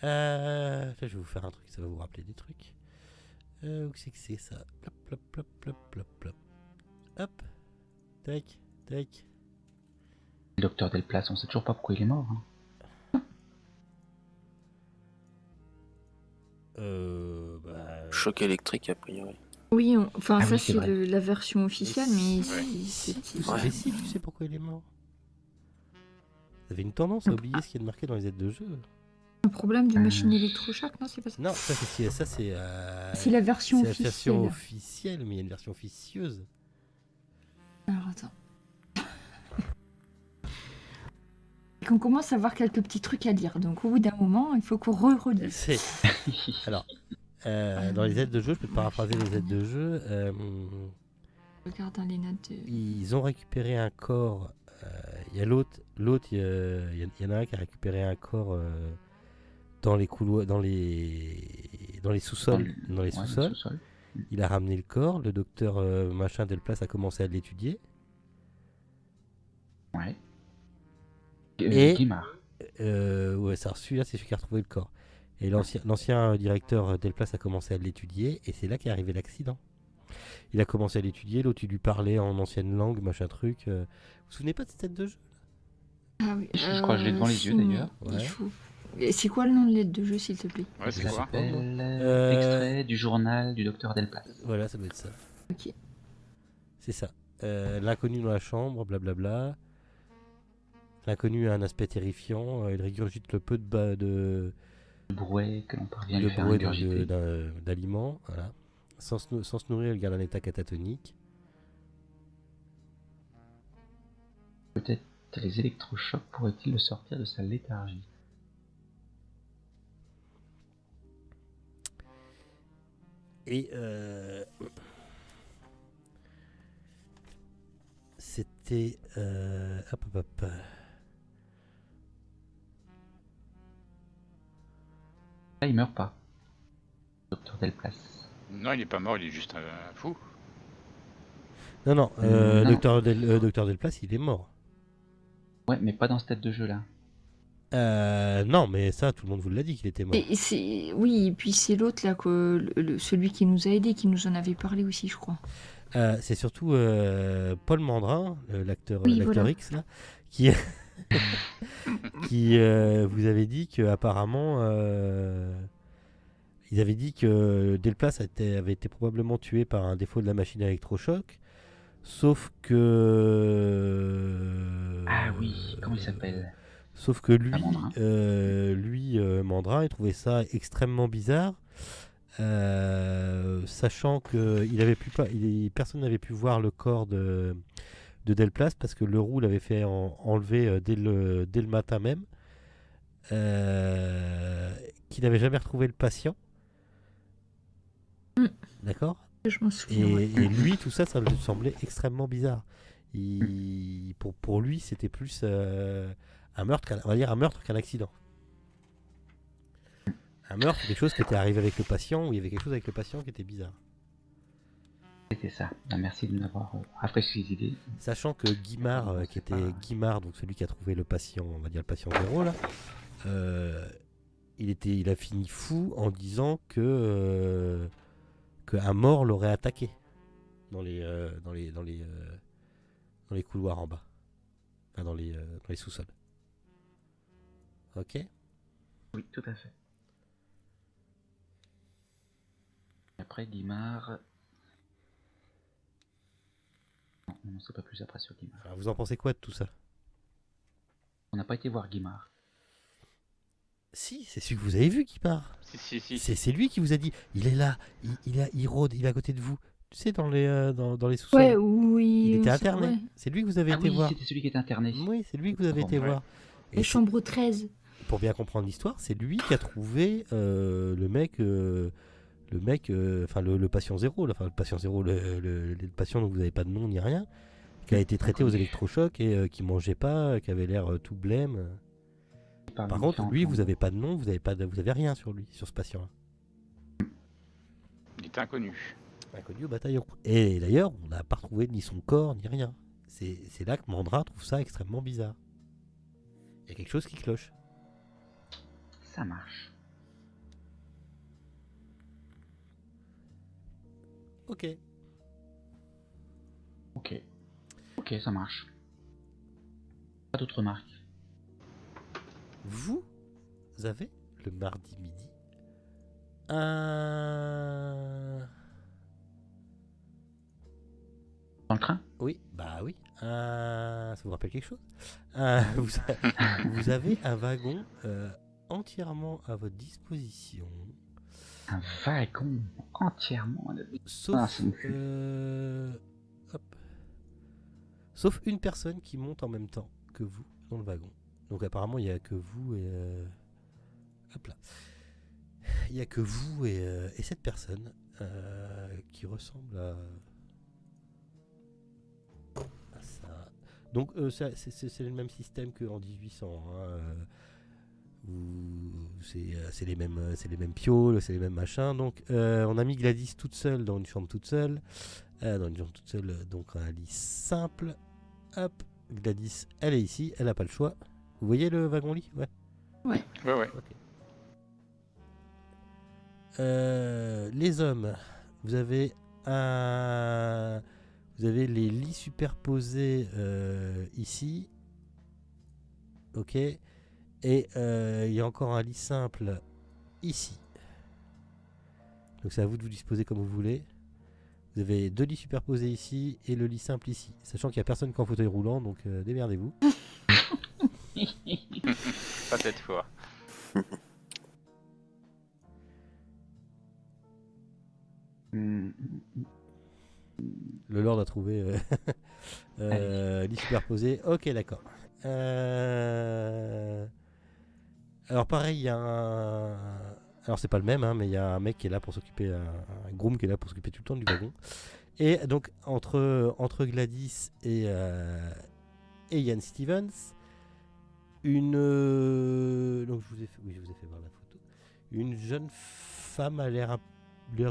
Speaker 2: Là, je vais vous faire un truc, ça va vous rappeler des trucs. Où c'est que c'est ça? Plop, plop, plop, plop, plop, plop. Hop. Tac, tac.
Speaker 1: Le docteur Delplace, on sait toujours pas pourquoi il est mort. Hein.
Speaker 2: Bah,
Speaker 5: Choc électrique, a priori.
Speaker 3: Oui, enfin,
Speaker 1: Ah
Speaker 3: ça,
Speaker 1: oui, c'est
Speaker 3: c'est
Speaker 1: vrai.
Speaker 3: la version officielle, mais
Speaker 6: Ouais.
Speaker 3: c'est.
Speaker 5: Ouais.
Speaker 2: Mais si, tu sais pourquoi il est mort. Vous avez une tendance à oublier ce qui est marqué dans les aides de jeu.
Speaker 3: Un problème de machine électrochoc, non, c'est pas ça.
Speaker 2: Non, ça c'est
Speaker 3: C'est la version
Speaker 2: c'est la version
Speaker 3: officielle.
Speaker 2: officielle, mais il y a une version officieuse.
Speaker 3: Alors attends. Et qu'on commence à avoir quelques petits trucs à dire. Donc au bout d'un moment, il faut qu'on relise.
Speaker 2: C'est alors dans les aides de jeu, je peux te paraphraser les aides de jeu.
Speaker 3: Regarde dans les notes de...
Speaker 2: Ils ont récupéré un corps. Il y a l'autre, il y en a un qui a récupéré un corps dans les couloirs, dans les sous-sols, dans les
Speaker 1: Ouais, le
Speaker 2: sous-sols.
Speaker 1: sous-sol.
Speaker 2: Il a ramené le corps. Le docteur machin Delplace a commencé à l'étudier.
Speaker 1: Ouais.
Speaker 2: Et-
Speaker 1: Guimard.
Speaker 2: Ouais, ça celui-là, c'est celui qui a retrouvé le corps. Et l'ancien directeur Delplace a commencé à l'étudier, et c'est là qu'est arrivé l'accident. Il a commencé à l'étudier, l'autre il lui parlait en ancienne langue, machin truc. Vous vous souvenez pas de cette tête de jeu?
Speaker 3: Ah oui,
Speaker 1: Je crois que je l'ai devant les
Speaker 3: si,
Speaker 1: yeux, d'ailleurs.
Speaker 3: mais il
Speaker 2: Ouais.
Speaker 3: faut- Et c'est quoi le nom de l'aide de jeu, s'il te plaît?
Speaker 6: Ouais, c'est
Speaker 1: Ça
Speaker 6: quoi
Speaker 1: s'appelle
Speaker 2: Euh,
Speaker 1: Extrait du journal du docteur Delplace.
Speaker 2: Voilà, ça doit être ça.
Speaker 3: Ok.
Speaker 2: C'est ça. L'inconnu dans la chambre, blablabla. L'inconnu a un aspect terrifiant. Il régurgite le peu de
Speaker 1: Le brouet que l'on parvient à
Speaker 2: le
Speaker 1: lui faire
Speaker 2: brouet donc,
Speaker 1: ingurgiter.
Speaker 2: d'aliments, voilà. Sans se nourrir, il garde un état catatonique.
Speaker 1: Peut-être les électrochocs pourraient-ils le sortir de sa léthargie.
Speaker 2: Et c'était... hop, hop, hop.
Speaker 1: Là, il meurt pas. Docteur Delplace.
Speaker 6: Non, il est pas mort, il est juste fou.
Speaker 2: Non, non,
Speaker 1: Non.
Speaker 2: Docteur Delplace, il est mort.
Speaker 1: Ouais, mais pas dans ce tête de jeu là.
Speaker 2: Non, mais ça, tout le monde vous l'a dit qu'il était mort.
Speaker 3: Oui, et puis c'est l'autre là, celui qui nous a aidés, qui nous en avait parlé aussi, je crois.
Speaker 2: C'est surtout Paul Mandrin, l'acteur
Speaker 3: Oui, voilà.
Speaker 2: X, là, qui, qui vous avait dit qu'apparemment, ils avaient dit que Delplace avait été probablement tué par un défaut de la machine à électrochoc, sauf que...
Speaker 1: Ah oui, comment il s'appelle?
Speaker 2: Sauf que lui,
Speaker 1: Mandrin.
Speaker 2: Mandrin, il trouvait ça extrêmement bizarre, sachant que personne n'avait pu voir le corps de Delplace parce que Leroux l'avait fait enlever dès le matin même, qu'il n'avait jamais retrouvé le patient. D'accord ?
Speaker 3: Je m'en souviens. Ouais.
Speaker 2: Et lui, tout ça, ça lui semblait extrêmement bizarre. Pour lui, c'était plus un meurtre, on va dire un meurtre qu'un accident. Un meurtre, quelque chose qui était arrivé avec le patient, où il y avait quelque chose avec le patient qui était bizarre.
Speaker 1: C'était ça. Ah, merci de m'avoir rafraîchi les idées.
Speaker 2: Sachant que Guimard, qui était Guimard, donc celui qui a trouvé le patient, on va dire le patient 0 là, il a fini fou en disant que un mort l'aurait attaqué dans les couloirs en bas, enfin dans les sous-sols. Ok.
Speaker 1: Oui, tout à fait. Après Guimard. Non, on ne sait pas plus après sur Guimard.
Speaker 2: Alors vous en pensez quoi de tout ça?
Speaker 1: On n'a pas été voir Guimard.
Speaker 2: Si, c'est celui que vous avez vu qui part.
Speaker 6: Si.
Speaker 2: C'est lui qui vous a dit, il est là, il rôde, il est à côté de vous. Tu sais, dans les sous-sols.
Speaker 3: Ouais, oui.
Speaker 2: Il était
Speaker 3: c'est
Speaker 2: interné.
Speaker 3: vrai.
Speaker 2: C'est lui que vous avez
Speaker 1: Ah
Speaker 2: été
Speaker 1: oui,
Speaker 2: voir.
Speaker 1: c'était celui qui était interné.
Speaker 2: Oui, c'est lui que vous avez été
Speaker 6: ouais.
Speaker 2: voir.
Speaker 3: La chambre 13.
Speaker 2: Pour bien comprendre l'histoire, c'est lui qui a trouvé le patient 0, le patient 0, le patient dont vous n'avez pas de nom ni rien, qui a été traité aux électrochocs et qui mangeait pas, qui avait l'air tout blême. Par contre, lui, vous n'avez pas de nom, vous avez rien sur lui, sur ce patient-là.
Speaker 6: Il est inconnu.
Speaker 2: Inconnu au bataillon. Et d'ailleurs, on n'a pas retrouvé ni son corps, ni rien. C'est là que Mandrin trouve ça extrêmement bizarre. Il y a quelque chose qui cloche.
Speaker 1: Ça marche.
Speaker 2: Ok.
Speaker 1: Ok, ça marche. Pas d'autres remarques.
Speaker 2: Vous avez, le mardi midi, un...
Speaker 1: Dans le train?
Speaker 2: Oui, bah oui. Ça vous rappelle quelque chose? Vous avez un wagon entièrement à votre disposition.
Speaker 1: Un wagon entièrement à la...
Speaker 2: Sauf, hop. Sauf une personne qui monte en même temps que vous dans le wagon. Donc apparemment il n'y a que vous et... hop là. Il n'y a que vous et cette personne qui ressemble à ça. Donc c'est le même système qu'en 1800. C'est les mêmes pioles, c'est les mêmes machins. Donc on a mis Gladys toute seule dans une chambre toute seule. Donc un lit simple. Hop, Gladys, elle est ici, elle n'a pas le choix. Vous voyez le wagon-lit? Ouais.
Speaker 6: Ouais.
Speaker 2: Okay. Les hommes, vous avez les lits superposés ici. Ok. Et il y a encore un lit simple ici. Donc c'est à vous de vous disposer comme vous voulez. Vous avez 2 lits superposés ici et le lit simple ici. Sachant qu'il n'y a personne qu'en fauteuil roulant, donc démerdez-vous.
Speaker 6: Pas cette fois.
Speaker 1: Hmm,
Speaker 2: Le Lord a trouvé lit superposé. Ok, d'accord. Alors pareil, il y a un... Alors c'est pas le même, hein, mais il y a un mec qui est là pour s'occuper, un groom qui est là pour s'occuper tout le temps du wagon. Et donc entre Gladys et Ian Stevens, donc je vous ai fait voir la photo. Une jeune femme a l'air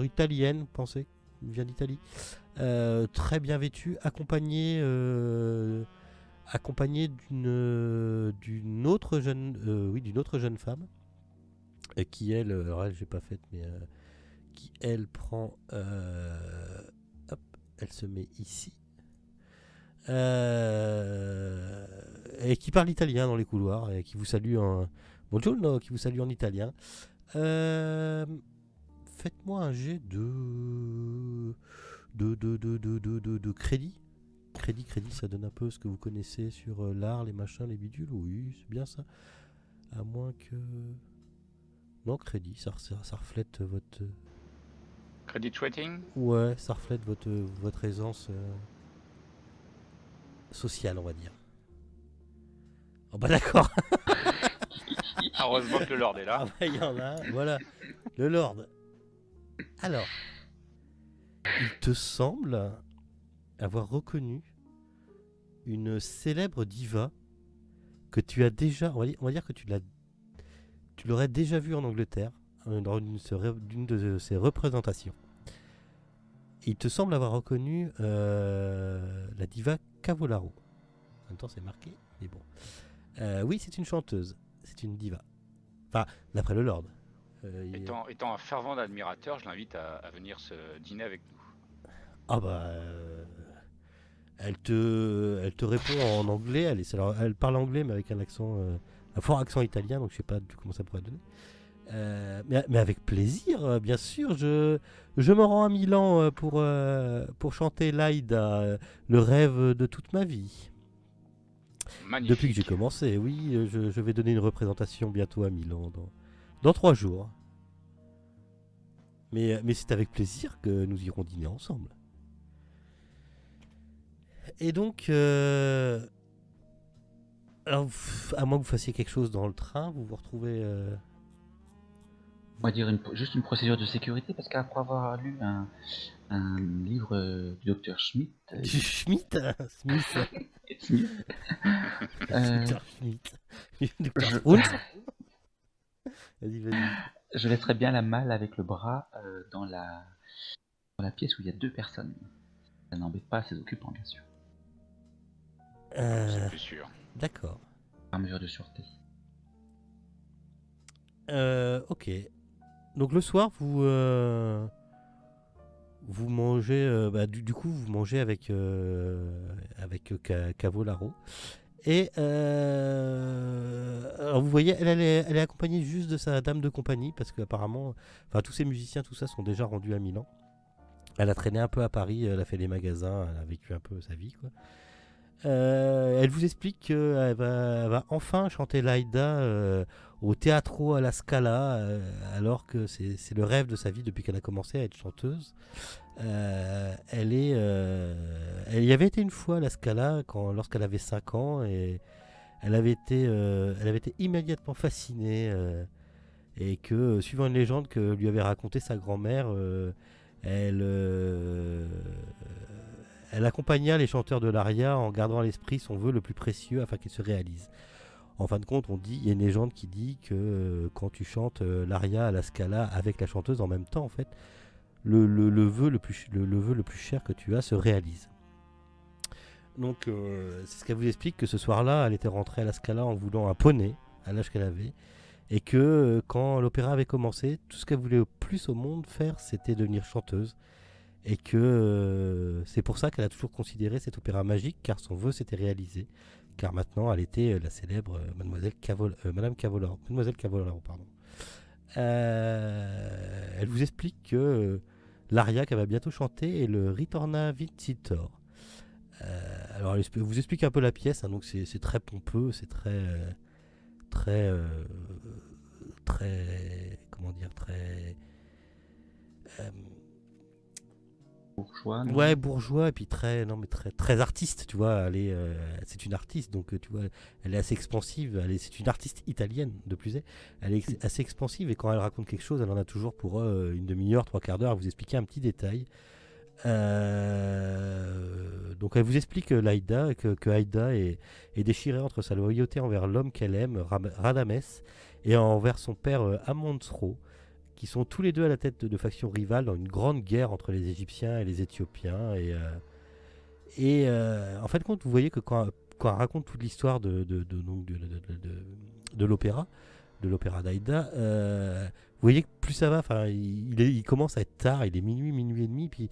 Speaker 2: italienne, pensez, vient d'Italie, très bien vêtue, accompagnée d'une autre jeune femme qui elle, alors elle j'ai pas faite, mais qui elle prend, hop, elle se met ici. Et qui parle italien dans les couloirs et qui vous salue en buongiorno, qui vous salue en italien. Faites-moi un jet de crédit. Crédit, ça donne un peu ce que vous connaissez sur l'art, les machins, les bidules. Oui, c'est bien ça. À moins que... Non, crédit, ça reflète votre...
Speaker 6: Credit rating.
Speaker 2: Ouais, ça reflète votre aisance sociale, on va dire. Oh bah d'accord.
Speaker 6: Heureusement que le Lord est là.
Speaker 2: Ah bah il y en a un. Voilà, le Lord. Alors, il te semble avoir reconnu une célèbre diva que tu as déjà, on va dire que tu l'aurais déjà vue en Angleterre dans d'une de ses représentations. Il te semble avoir reconnu la diva Cavallaro. En même temps, c'est marqué, mais bon. Oui, c'est une chanteuse, c'est une diva. Enfin, d'après le Lord.
Speaker 6: Étant un fervent admirateur, je l'invite à venir se dîner avec nous.
Speaker 2: Ah bah, elle te répond en anglais. Elle parle anglais, mais avec un fort accent italien, donc je sais pas comment ça pourrait donner. Mais avec plaisir, bien sûr. Je me rends à Milan pour chanter l'Aïda, le rêve de toute ma vie.
Speaker 6: Magnifique.
Speaker 2: Depuis que j'ai commencé, oui, je vais donner une représentation bientôt à Milan, dans 3 jours. Mais c'est avec plaisir que nous irons dîner ensemble. Et donc, alors, à moins que vous fassiez quelque chose dans le train, vous vous retrouvez...
Speaker 1: On va dire juste une procédure de sécurité, parce qu'après avoir lu un livre du docteur Schmidt,
Speaker 2: Schmidt.
Speaker 1: Smith,
Speaker 2: Dr. Schmidt. Dr.
Speaker 1: je-
Speaker 2: Strunz. Vas-y.
Speaker 1: je laisserai bien la malle avec le bras dans la pièce où il y a 2 personnes. Ça n'embête pas ses occupants, bien sûr,
Speaker 6: C'est plus sûr.
Speaker 2: D'accord.
Speaker 1: par mesure de sûreté.
Speaker 2: Ok. Donc le soir, vous mangez, du coup, vous mangez avec Cavallaro. Et alors vous voyez, elle est accompagnée juste de sa dame de compagnie, parce qu'apparemment, tous ces musiciens, tout ça, sont déjà rendus à Milan. Elle a traîné un peu à Paris, elle a fait les magasins, elle a vécu un peu sa vie, quoi. Elle vous explique qu'elle va enfin chanter l'Aïda au Teatro alla Scala, alors que c'est le rêve de sa vie depuis qu'elle a commencé à être chanteuse. Elle y avait été une fois à la Scala lorsqu'elle avait 5 ans, et elle avait été immédiatement fascinée, et que, suivant une légende que lui avait racontée sa grand-mère, elle accompagna les chanteurs de l'Aria en gardant à l'esprit son vœu le plus précieux afin qu'il se réalise. En fin de compte, il y a une légende qui dit que quand tu chantes l'Aria à la Scala avec la chanteuse en même temps, en fait, le vœu le plus cher que tu as se réalise. Donc, c'est ce qu'elle vous explique, que ce soir-là, elle était rentrée à la Scala en voulant un poney à l'âge qu'elle avait, et que quand l'opéra avait commencé, tout ce qu'elle voulait le plus au monde faire, c'était devenir chanteuse. Et que c'est pour ça qu'elle a toujours considéré cet opéra magique, car son vœu s'était réalisé. Car maintenant, elle était la célèbre Mademoiselle Cavallaro. Pardon. Elle vous explique que l'aria qu'elle va bientôt chanter est le Ritorna Vincitor. Alors, elle vous explique un peu la pièce, hein, donc c'est très pompeux, c'est très, comment dire, très
Speaker 1: bourgeois. non
Speaker 2: Ouais, bourgeois et puis très, non mais très artiste, tu vois. C'est une artiste, donc tu vois, elle est assez expansive. C'est une artiste italienne de plus est. Elle est assez expansive et quand elle raconte quelque chose, elle en a toujours pour une demi-heure, trois quarts d'heure à vous expliquer un petit détail. Donc elle vous explique l'Aïda, que Aïda est déchirée entre sa loyauté envers l'homme qu'elle aime, Radamès, et envers son père Amontsro, qui sont tous les deux à la tête de factions rivales dans une grande guerre entre les Égyptiens et les Éthiopiens. En fin de compte, vous voyez que quand elle raconte toute l'histoire de l'opéra, de l'opéra d'Aïda, vous voyez que plus ça va, enfin, il commence à être tard, il est minuit et demi, puis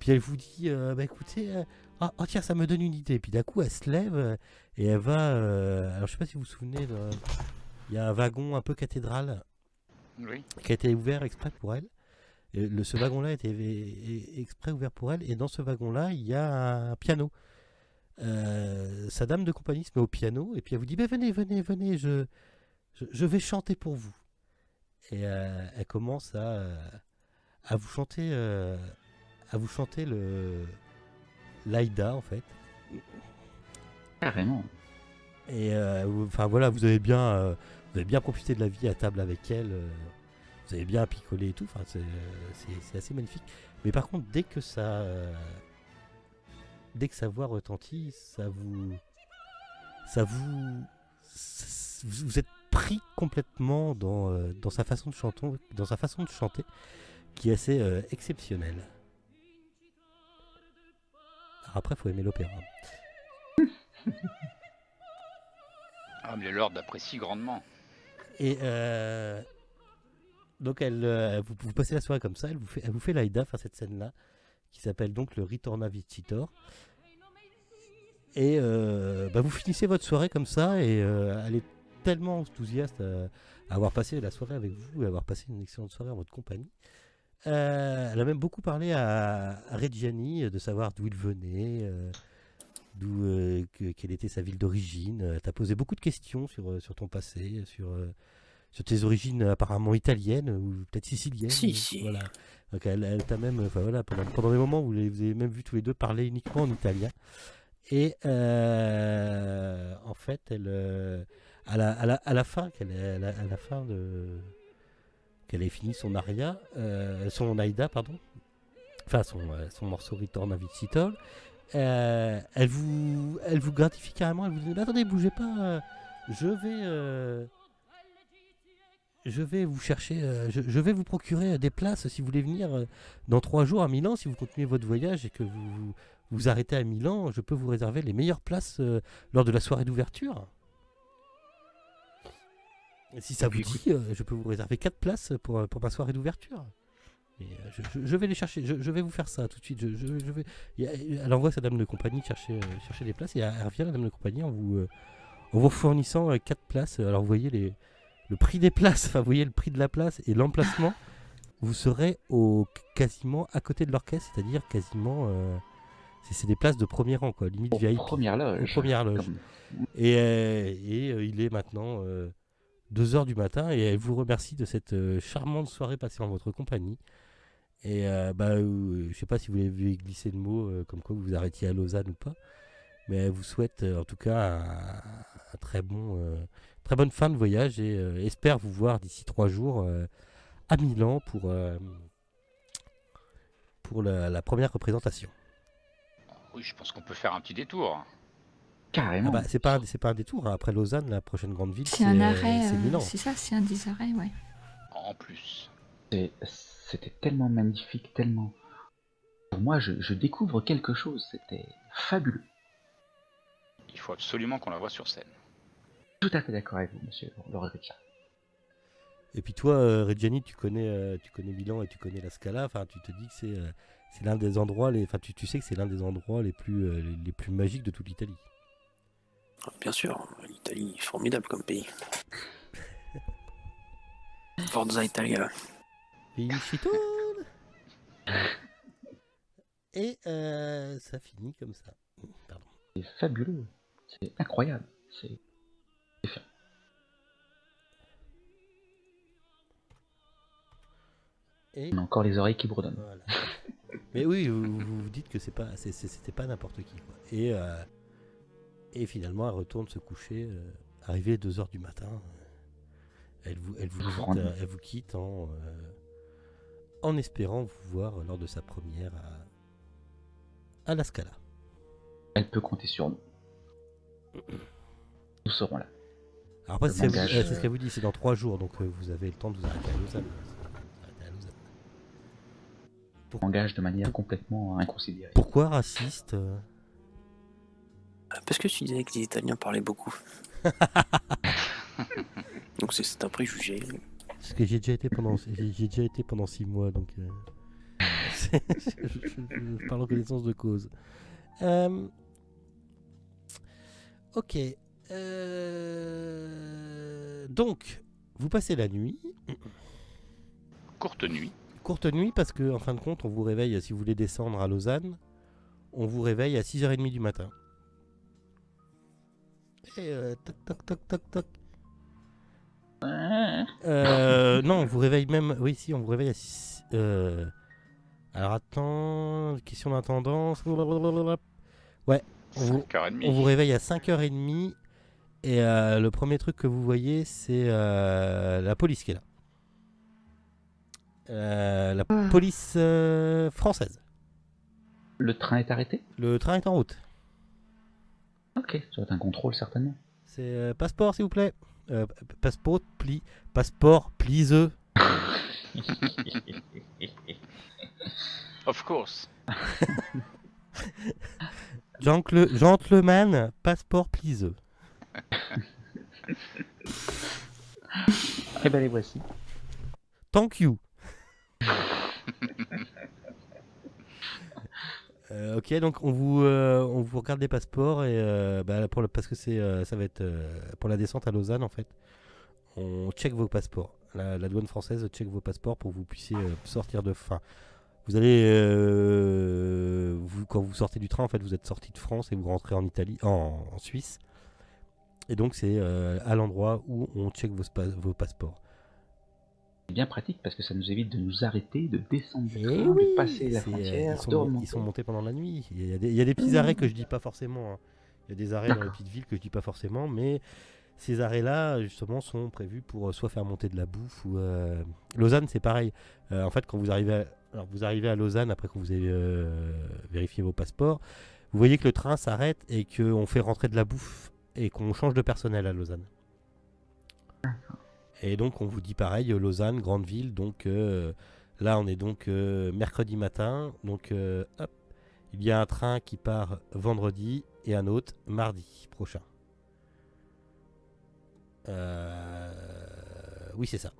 Speaker 2: elle vous dit, bah écoutez, oh tiens, ça me donne une idée. Puis d'un coup, elle se lève et elle va, alors je sais pas si vous vous souvenez, il y a un wagon un peu cathédrale
Speaker 6: Oui.
Speaker 2: qui a été ouvert exprès pour elle. Et ce wagon-là a été exprès ouvert pour elle, et dans ce wagon-là, il y a un piano. Sa dame de compagnie se met au piano, et puis elle vous dit, bah, venez, je vais chanter pour vous. Et elle commence à vous chanter l'Aïda, en fait.
Speaker 1: Carrément.
Speaker 2: Et enfin voilà, vous avez bien profité de la vie à table avec elle. Vous avez bien picolé et tout. Enfin, c'est assez magnifique. Mais par contre, dès que sa voix retentit, vous êtes pris complètement dans sa façon de chanter, qui est assez exceptionnelle. Alors après, faut aimer l'opéra.
Speaker 6: Ah, mais Lord apprécie grandement.
Speaker 2: Et donc vous passez la soirée comme ça, elle vous fait l'Aïda, enfin cette scène-là, qui s'appelle donc le Ritorna Vincitor. Et vous finissez votre soirée comme ça, et elle est tellement enthousiaste à avoir passé la soirée avec vous, et à avoir passé une excellente soirée en votre compagnie. Elle a même beaucoup parlé à Reggiani, de savoir d'où il venait, quelle était sa ville d'origine. Elle t'a posé beaucoup de questions sur ton passé, sur tes origines apparemment italiennes ou peut-être siciliennes.
Speaker 5: Si.
Speaker 2: Voilà. Donc elle t'a même, enfin voilà, pendant des moments où vous avez même vu tous les deux parler uniquement en italien. Et en fait, à la fin, qu'elle ait fini son aria, son Aïda, pardon, enfin son morceau Ritorna Vincitor, elle vous gratifie carrément. Elle vous dit, attendez, bougez pas, je vais vous chercher, je vais vous procurer des places si vous voulez venir dans 3 jours à Milan. Si vous continuez votre voyage et que vous arrêtez à Milan, je peux vous réserver les meilleures places lors de la soirée d'ouverture. Et si ça vous dit, je peux vous réserver 4 places pour ma soirée d'ouverture. Et, je vais les chercher, je vais vous faire ça tout de suite. Elle envoie sa dame de compagnie chercher des places, et elle revient, la dame de compagnie, en vous fournissant 4 places. Alors vous voyez le prix des places, enfin vous voyez le prix de la place et l'emplacement, vous serez quasiment à côté de l'orchestre, c'est-à-dire quasiment, c'est des places de premier rang, quoi, limite VIP.
Speaker 1: Première loge.
Speaker 2: Première loge. Et il est maintenant 2h du matin, et elle vous remercie de cette charmante soirée passée en votre compagnie. Et je sais pas si vous avez glissé le mot comme quoi vous vous arrêtiez à Lausanne ou pas, mais elle vous souhaite en tout cas un très bonne fin de voyage, et espère vous voir d'ici 3 jours à Milan pour la première représentation.
Speaker 6: Oui, je pense qu'on peut faire un petit détour.
Speaker 1: Carrément.
Speaker 2: C'est pas un détour, hein. Après Lausanne, la prochaine grande ville,
Speaker 3: C'est un arrêt,
Speaker 2: c'est Milan.
Speaker 3: c'est ça, c'est un des arrêts, ouais.
Speaker 6: En plus.
Speaker 1: C'était tellement magnifique, tellement... Pour moi, je découvre quelque chose, c'était fabuleux.
Speaker 6: Il faut absolument qu'on la voie sur scène.
Speaker 1: Tout à fait d'accord avec vous, monsieur Laurent Richard.
Speaker 2: Et puis toi, Reggiani, tu connais Milan et tu connais la Scala. Enfin, tu te dis que c'est l'un des endroits, tu sais que c'est l'un des endroits les plus magiques de toute l'Italie.
Speaker 5: Bien sûr, l'Italie est formidable comme pays. Forza Italia.
Speaker 2: Vincitore. Et ça finit comme ça. Pardon.
Speaker 1: C'est fabuleux, c'est incroyable, c'est fait.
Speaker 2: Et
Speaker 1: On a encore les oreilles qui bourdonnent.
Speaker 2: voilà. Mais oui, vous dites que c'était pas n'importe qui, quoi. Et finalement, elle retourne se coucher, arrivée 2h du matin. Elle vous quitte en espérant vous voir lors de sa première à la Scala.
Speaker 1: Elle peut compter sur nous. Nous serons là.
Speaker 2: Alors après,
Speaker 1: Je
Speaker 2: c'est
Speaker 1: m'engage,
Speaker 2: ce qu'elle vous dit, c'est dans 3 jours, donc vous avez le temps de vous arrêter à Lausanne.
Speaker 1: On engage de manière complètement inconsidérée.
Speaker 2: Pourquoi raciste
Speaker 5: Parce que tu disais que les Italiens parlaient beaucoup. Donc c'est un préjugé.
Speaker 2: Parce que j'ai déjà été pendant 6 mois, donc je parle en connaissance de cause. Ok. Donc, vous passez la nuit.
Speaker 6: Courte nuit.
Speaker 2: Courte nuit parce que, en fin de compte, on vous réveille, si vous voulez descendre à Lausanne, on vous réveille à 6h30 du matin. Et toc toc toc toc toc. Non, on vous réveille même. Oui, si, on vous réveille à 6. Alors attends, question d'intendance. Ouais, on vous
Speaker 6: 5h30.
Speaker 2: réveille à 5h30. Et le premier truc que vous voyez, c'est la police qui est là. La police française.
Speaker 1: Le train est arrêté?
Speaker 2: Le train est en route.
Speaker 1: Ok, ça va être un contrôle certainement.
Speaker 2: C'est passeport, s'il vous plaît. Passeport, please.
Speaker 6: Of course.
Speaker 2: Gentleman, passeport, please.
Speaker 1: Eh ben les voici.
Speaker 2: Thank you. Ok, donc on vous regarde les passeports et parce que ça va être pour la descente à Lausanne en fait. On check vos passeports. La douane française check vos passeports pour que vous puissiez sortir de fin. Vous allez quand vous sortez du train en fait, vous êtes sorti de France et vous rentrez en Italie, en Suisse. Et donc c'est à l'endroit où on check vos passeports.
Speaker 1: C'est bien pratique parce que ça nous évite de nous arrêter, de descendre du
Speaker 2: Eh
Speaker 1: train,
Speaker 2: oui,
Speaker 1: de passer la frontière, de remonter.
Speaker 2: ils sont montés pendant la nuit. Il y a des petits arrêts que je dis pas forcément. Hein. Il y a des arrêts dans les petites villes que je dis pas forcément, mais ces arrêts-là, justement, sont prévus pour soit faire monter de la bouffe ou... Lausanne, c'est pareil. En fait, quand vous arrivez à Lausanne, après que vous avez vérifié vos passeports, vous voyez que le train s'arrête et qu'on fait rentrer de la bouffe et qu'on change de personnel à Lausanne. Et donc, on vous dit pareil, Lausanne, grande ville. Donc là, on est donc mercredi matin. Donc, hop, il y a un train qui part vendredi et un autre mardi prochain. Oui, c'est ça.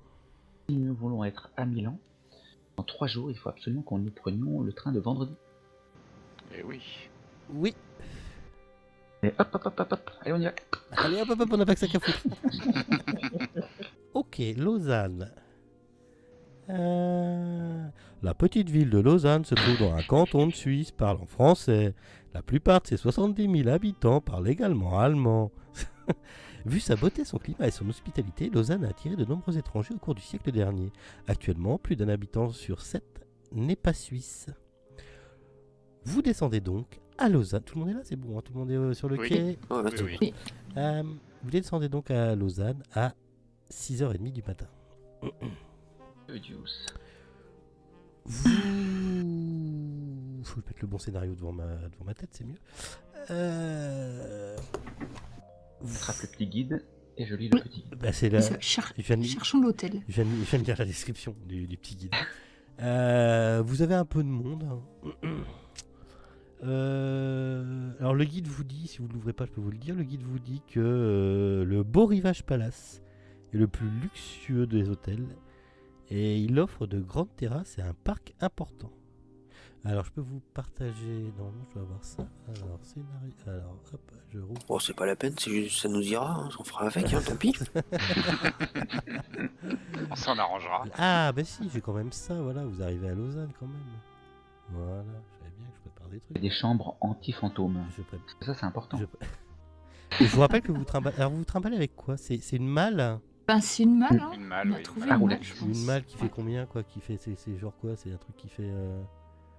Speaker 1: Si nous voulons être à Milan, en 3 jours, il faut absolument qu'on nous prenions le train de vendredi.
Speaker 6: Eh oui.
Speaker 2: Oui.
Speaker 1: Et hop, allez, on y va.
Speaker 2: Allez, hop, on n'a pas que ça qu'à foutre. Ok, Lausanne. La petite ville de Lausanne se trouve dans un canton de Suisse parlant français. La plupart de ses 70 000 habitants parlent également allemand. Vu sa beauté, son climat et son hospitalité, Lausanne a attiré de nombreux étrangers au cours du siècle dernier. Actuellement, plus d'un habitant sur 7 n'est pas suisse. Vous descendez donc à Lausanne. Tout le monde est là, c'est bon, hein, tout le monde est sur le
Speaker 6: Oui.
Speaker 2: quai.
Speaker 5: Ouais,
Speaker 6: Oui.
Speaker 2: Vous descendez donc à Lausanne à 6h30 du matin. Faut que je mette le bon scénario devant ma tête, c'est mieux.
Speaker 1: On attrape le petit guide et je lis le petit guide.
Speaker 2: C'est là.
Speaker 3: Cherchons l'hôtel.
Speaker 2: Je viens de lire la description du petit guide. Vous avez un peu de monde. Alors le guide vous dit, si vous ne l'ouvrez pas, je peux vous le dire. Le guide vous dit que le Beau Rivage Palace est le plus luxueux des hôtels et il offre de grandes terrasses et un parc important. Alors je peux vous partager. Normalement je dois avoir ça. Alors scénario. Alors hop, je rouvre.
Speaker 5: Bon, c'est pas la peine, ça nous ira, hein, on fera avec, hein, tant pis.
Speaker 6: On s'en arrangera.
Speaker 2: Ah bah si, j'ai quand même ça. Voilà, vous arrivez à Lausanne quand même. Voilà, je savais bien que je prépare des trucs.
Speaker 1: Des chambres anti-fantômes.
Speaker 2: Je prépare.
Speaker 1: Ça, c'est important.
Speaker 2: Je vous rappelle que vous trimballez. Alors vous vous trimballez avec quoi? C'est une malle?
Speaker 3: Ben, c'est une malle, hein.
Speaker 6: Une malle,
Speaker 3: On a
Speaker 6: oui.
Speaker 3: trouvé
Speaker 1: Ah,
Speaker 3: une
Speaker 1: roulette.
Speaker 3: malle, je pense.
Speaker 2: Une malle qui fait
Speaker 3: Ouais.
Speaker 2: combien quoi? Qui fait c'est genre quoi? C'est un truc qui fait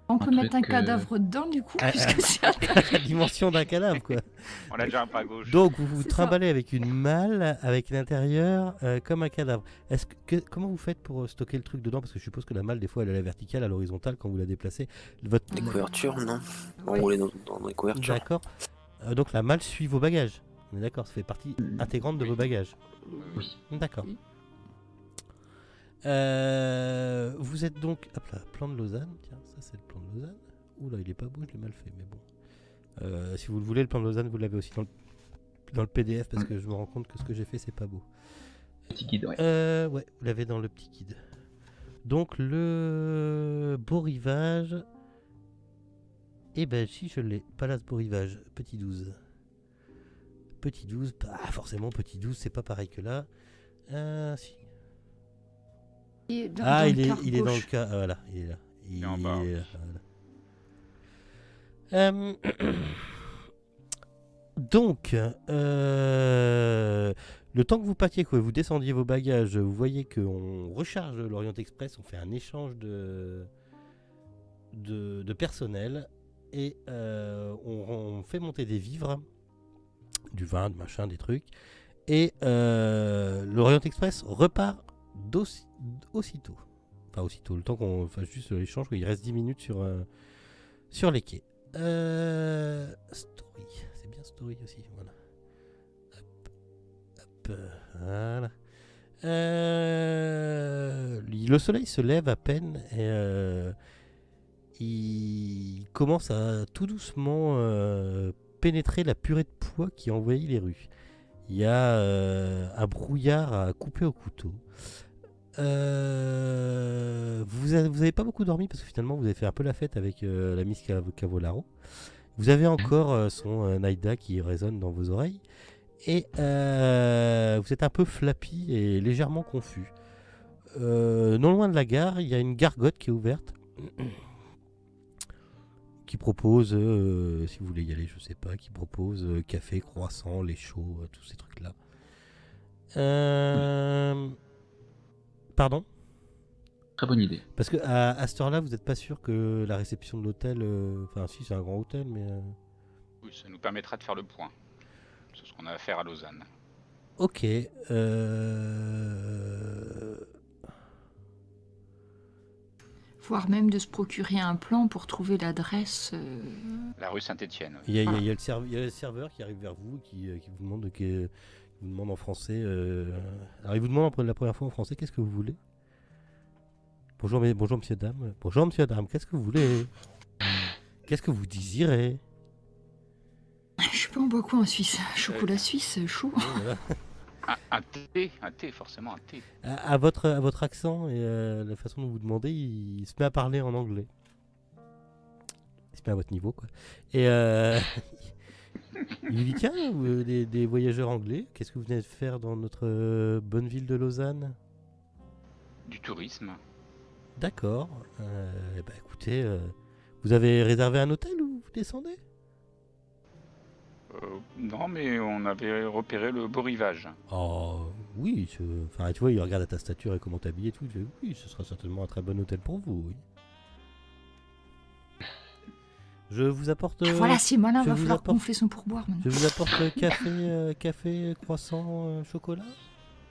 Speaker 3: On peut mettre un
Speaker 1: truc,
Speaker 3: cadavre dedans, du coup,
Speaker 2: Ah,
Speaker 3: puisque c'est
Speaker 2: la dimension d'un cadavre, quoi.
Speaker 6: On a déjà un pas à gauche.
Speaker 2: Donc, vous vous
Speaker 3: C'est
Speaker 2: trimballez avec une malle, avec l'intérieur comme un cadavre. Comment vous faites pour stocker le truc dedans? Parce que je suppose que la malle, des fois, elle est à la verticale, à l'horizontale quand vous la déplacez. Votre...
Speaker 5: Les couvertures, non?
Speaker 3: Oui.
Speaker 5: On les dans les couvertures.
Speaker 2: D'accord. Donc, la malle suit vos bagages. On est d'accord, ça fait partie intégrante de
Speaker 6: Oui.
Speaker 2: vos bagages.
Speaker 1: Oui.
Speaker 2: D'accord.
Speaker 3: Oui.
Speaker 2: Vous êtes donc... Hop là, plan de Lausanne. Tiens, ça c'est le plan de Lausanne. Oula, il est pas beau, je l'ai mal fait, mais bon. Si vous le voulez, le plan de Lausanne, vous l'avez aussi dans le PDF, parce que je me rends compte que ce que j'ai fait, c'est pas beau.
Speaker 1: Petit guide, ouais.
Speaker 2: Ouais, vous l'avez dans le petit guide. Donc, le Beau Rivage... Eh ben, si, je l'ai. Palace Beau Rivage, petit 12. Petit 12, forcément, petit 12, c'est pas pareil que là. Si.
Speaker 3: Et dans
Speaker 2: Il
Speaker 3: le
Speaker 2: est,
Speaker 3: quart
Speaker 2: il est dans le
Speaker 3: gauche.
Speaker 2: cas. Voilà, il est là.
Speaker 6: Il est en bas.
Speaker 2: là, voilà. Donc, le temps que vous partiez, que vous descendiez vos bagages, vous voyez qu'on recharge l'Orient Express, on fait un échange de personnel et on fait monter des vivres, du vin, de machin, des trucs. Et l'Orient Express repart aussitôt. Enfin, aussitôt, le temps qu'on fasse juste l'échange, il reste 10 minutes sur les quais. Story, c'est bien Story aussi, voilà. Hop, voilà. Le soleil se lève à peine et il commence à tout doucement pénétrer la purée de pois qui envahit les rues. Il y a un brouillard à couper au couteau. Vous avez pas beaucoup dormi parce que finalement vous avez fait un peu la fête avec la Miss Cavolaro. Vous avez encore son Naïda qui résonne dans vos oreilles. Et vous êtes un peu flappy et légèrement confus. Non loin de la gare, il y a une gargote qui est ouverte. Qui propose, si vous voulez y aller, je sais pas, qui propose café, croissant, lait chaud, tous ces trucs-là. Pardon?
Speaker 1: Très bonne idée.
Speaker 2: Parce que à cette heure-là, vous n'êtes pas sûr que la réception de l'hôtel... Enfin, si, c'est un grand hôtel, mais...
Speaker 6: Oui, ça nous permettra de faire le point sur ce qu'on a à faire à Lausanne.
Speaker 2: Ok.
Speaker 3: Voire même de se procurer un plan pour trouver l'adresse.
Speaker 6: La rue Saint-Étienne.
Speaker 2: Il y a le serveur qui arrive vers vous, qui vous demande, vous demande en français... Alors, il vous demande la première fois en français, qu'est-ce que vous voulez? Bonjour monsieur, dame. Bonjour monsieur, dame, qu'est-ce que vous voulez? Qu'est-ce que vous désirez?
Speaker 3: Je sais pas, on boit quoi en Suisse? Chocolat suisse, chaud.
Speaker 2: Voilà.
Speaker 6: Un thé, forcément un thé.
Speaker 2: À votre accent et la façon dont vous demandez, il se met à parler en anglais. Il se met à votre niveau, quoi. Et il vous dit, tiens, des voyageurs anglais, qu'est-ce que vous venez de faire dans notre bonne ville de Lausanne?
Speaker 6: Du tourisme.
Speaker 2: D'accord. Écoutez, vous avez réservé un hôtel ou vous descendez?
Speaker 6: Non, mais on avait repéré le Beau Rivage.
Speaker 2: Oh, oui. Enfin, tu vois, il regarde à ta stature et comment t'es habillé et tout. Il fait, oui, ce sera certainement un très bon hôtel pour vous, oui. Je vous apporte...
Speaker 3: Voilà, c'est malin,
Speaker 2: je
Speaker 3: va
Speaker 2: vous
Speaker 3: falloir
Speaker 2: apporte-
Speaker 3: gonfler son pourboire maintenant.
Speaker 2: Je vous apporte café, croissant, chocolat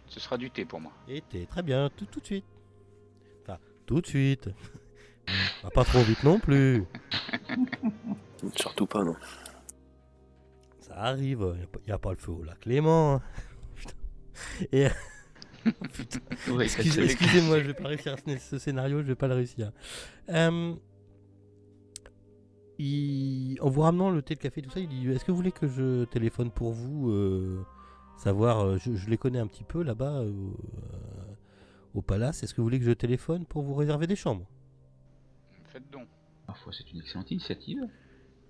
Speaker 6: Ce sera du thé pour moi.
Speaker 2: et thé. Très bien, tout de suite. Enfin, tout de suite. Pas trop vite non plus.
Speaker 5: Surtout pas, non.
Speaker 2: Ça arrive, il n'y a pas le feu au lac Léman. Putain. Et... Putain.
Speaker 1: Ouais,
Speaker 2: Excusez-moi, je vais pas réussir ce scénario, je vais pas le réussir. En vous ramenant le thé, le café, tout ça, il dit, est-ce que vous voulez que je téléphone pour vous savoir, je les connais un petit peu là-bas au palace. Est-ce que vous voulez que je téléphone pour vous réserver des chambres?
Speaker 6: Faites donc.
Speaker 1: Parfois, c'est une excellente initiative.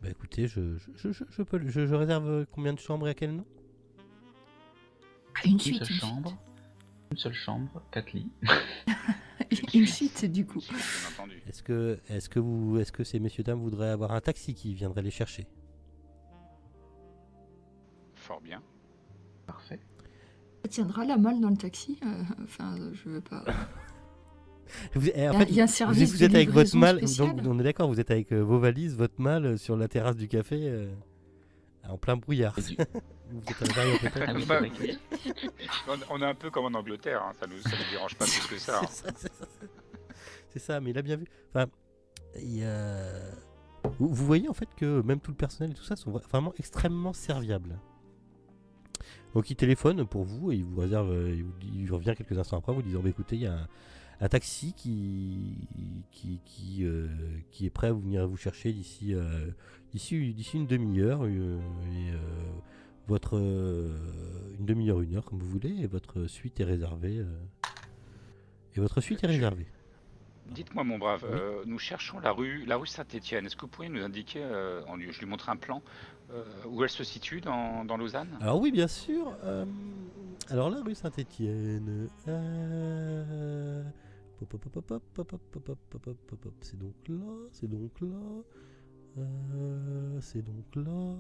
Speaker 2: Bah écoutez, je réserve combien de chambres et à quel nom?
Speaker 3: Une
Speaker 1: Une
Speaker 3: suite,
Speaker 1: seule
Speaker 3: une
Speaker 1: chambre. Une seule chambre, 4 lits.
Speaker 3: suite. Une suite, du coup.
Speaker 6: Bien entendu.
Speaker 2: Est-ce que ces messieurs dames voudraient avoir un taxi qui viendrait les chercher?
Speaker 6: Fort bien.
Speaker 1: Parfait.
Speaker 3: Ça tiendra la malle dans le taxi? Enfin, je veux pas.
Speaker 2: En fait,
Speaker 3: Il y a un service
Speaker 2: vous
Speaker 3: de
Speaker 2: êtes avec votre
Speaker 3: livraison
Speaker 2: malle,
Speaker 3: spécial.
Speaker 2: donc on est d'accord, vous êtes avec vos valises, votre malle sur la terrasse du café, en plein brouillard.
Speaker 1: Et du-
Speaker 2: Vous êtes à l'intérieur peut-être.
Speaker 1: Ah oui, c'est
Speaker 6: Bah,
Speaker 1: vrai que-
Speaker 6: on est un peu comme en Angleterre, hein, ça nous dérange pas plus que ça. hein.
Speaker 2: C'est ça, mais il a bien vu. Enfin, il y a- vous voyez en fait que même tout le personnel et tout ça sont vraiment extrêmement serviables. Donc il téléphone pour vous et il vous réserve, il revient quelques instants après, vous disant bah, écoutez, il y a un taxi qui est prêt à venir vous chercher d'ici une demi-heure votre une demi-heure, une heure comme vous voulez, et votre suite est réservée.
Speaker 6: Dites-moi, mon brave,
Speaker 2: Oui.
Speaker 6: nous cherchons la rue Saint-Étienne. Est-ce que vous pourriez nous indiquer, je lui montre un plan, où elle se situe dans Lausanne?
Speaker 2: Alors oui, bien sûr. Alors la rue Saint-Étienne. C'est donc là, c'est donc là, c'est donc là.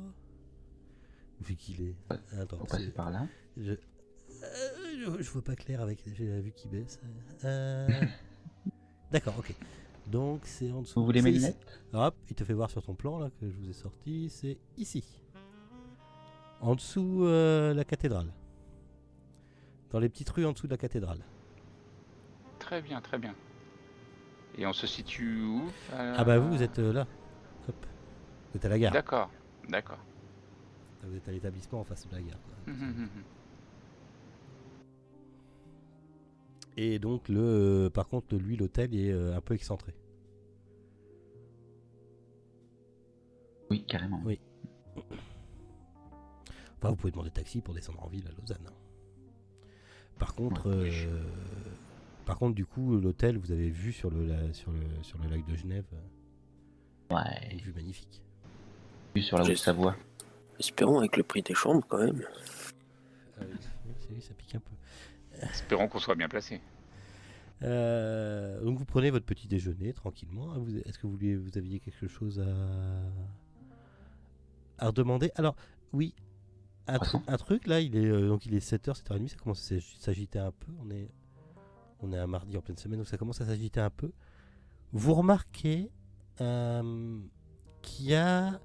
Speaker 2: Vu qu'il est. Attends,
Speaker 1: Faut passer par là.
Speaker 2: je vois pas clair avec. J'ai la vue qui baisse. D'accord, ok. Donc c'est en dessous.
Speaker 1: Vous voulez
Speaker 2: c'est
Speaker 1: mes
Speaker 2: ici.
Speaker 1: lunettes?
Speaker 2: Hop, il te fait voir sur ton plan là que je vous ai sorti. C'est ici. En dessous la cathédrale. Dans les petites rues en dessous de la cathédrale.
Speaker 6: Très bien, très bien. Et on se situe où?
Speaker 2: Ah bah vous êtes là. Hop. Vous êtes à la gare.
Speaker 6: D'accord, d'accord.
Speaker 2: Vous êtes à l'établissement en face de la gare. quoi. Et donc par contre lui l'hôtel est un peu excentré.
Speaker 1: Oui, carrément.
Speaker 2: Oui. Enfin vous pouvez demander taxi pour descendre en ville à Lausanne. hein. Par contre, du coup l'hôtel vous avez vu sur le lac de Genève,
Speaker 1: Ouais.
Speaker 2: une vue magnifique.
Speaker 1: Vue sur la Haute-Savoie.
Speaker 5: Espérons avec le prix des chambres quand même.
Speaker 2: Oui, ça pique un peu.
Speaker 6: Espérons qu'on soit bien placé.
Speaker 2: Donc vous prenez votre petit déjeuner tranquillement. Est-ce que vous aviez quelque chose à redemander? Alors oui,
Speaker 1: Croissant.
Speaker 2: un truc là, il est 7h, 7h30, ça commence à s'agiter un peu. On est un mardi en pleine semaine, donc ça commence à s'agiter un peu. Vous remarquez qu'il y a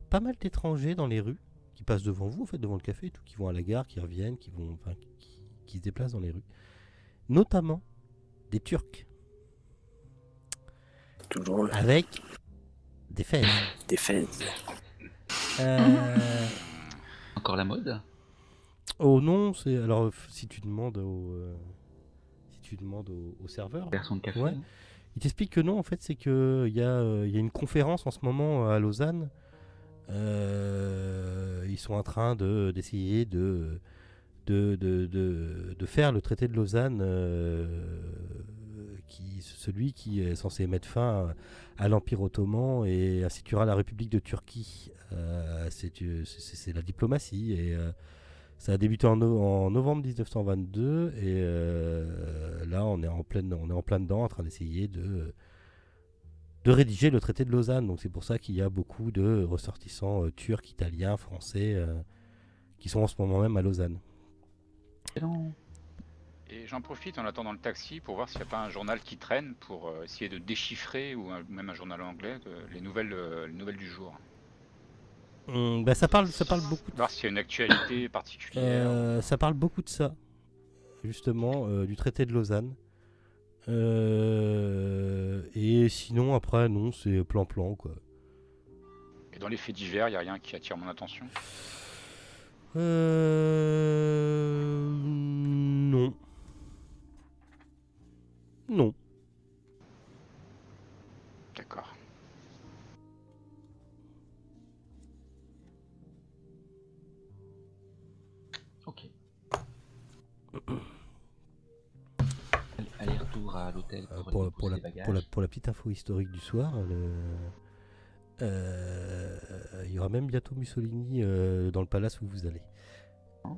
Speaker 2: pas mal d'étrangers dans les rues qui passent devant vous, en fait, devant le café, et tout, qui vont à la gare, qui reviennent, qui se déplacent dans les rues. Notamment des Turcs
Speaker 5: Toujours
Speaker 2: avec des fesses.
Speaker 5: des fêtes.
Speaker 1: Encore la mode?
Speaker 2: Oh non, c'est alors si tu demandes au serveur,
Speaker 1: Version de café?
Speaker 2: Ouais. il t'explique que non, en fait, c'est que il y a une conférence en ce moment à Lausanne. Ils sont en train d'essayer de faire le traité de Lausanne, celui qui est censé mettre fin à l'Empire ottoman et instituera la République de Turquie. C'est la diplomatie et ça a débuté en novembre 1922 et là on est en plein dedans en train d'essayer de rédiger le traité de Lausanne. Donc c'est pour ça qu'il y a beaucoup de ressortissants turcs, italiens, français qui sont en ce moment même à Lausanne.
Speaker 1: Excellent.
Speaker 6: Et j'en profite en attendant le taxi pour voir s'il n'y a pas un journal qui traîne pour essayer de déchiffrer, ou même un journal anglais, les nouvelles du jour.
Speaker 2: Bah, ça parle beaucoup.
Speaker 6: Voir s'il y a une actualité particulière.
Speaker 2: Ça parle beaucoup de ça, justement, du traité de Lausanne. Et sinon, après, non, c'est plan-plan, quoi.
Speaker 6: Et dans les faits divers, il n'y a rien qui attire mon attention.
Speaker 2: Non. Non.
Speaker 6: D'accord.
Speaker 1: Ok. Aller-retour à l'hôtel pour déposer les bagages.
Speaker 2: Pour la petite info historique du soir, il y aura même bientôt Mussolini dans le palace où vous allez.
Speaker 1: Oh.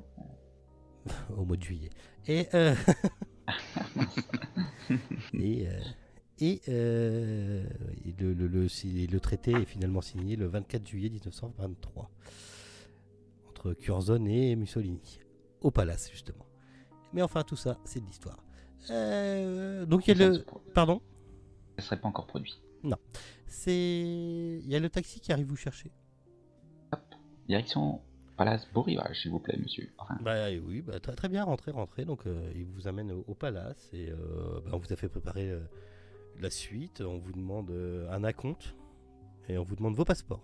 Speaker 2: Au mois de juillet. Et le traité est finalement signé le 24 juillet 1923 entre Curzon et Mussolini au palace justement. Mais enfin tout ça c'est de l'histoire. Donc il y a le... Pardon?
Speaker 1: Ça serait pas encore produit.
Speaker 2: Il y a le taxi qui arrive vous chercher.
Speaker 1: Direction Palace Beau Rivage, s'il vous plaît, monsieur. Enfin,
Speaker 2: Bah oui, bah, très, très bien, rentrez. Donc il vous amène au palace et on vous a fait préparer la suite. On vous demande un acompte et on vous demande vos passeports.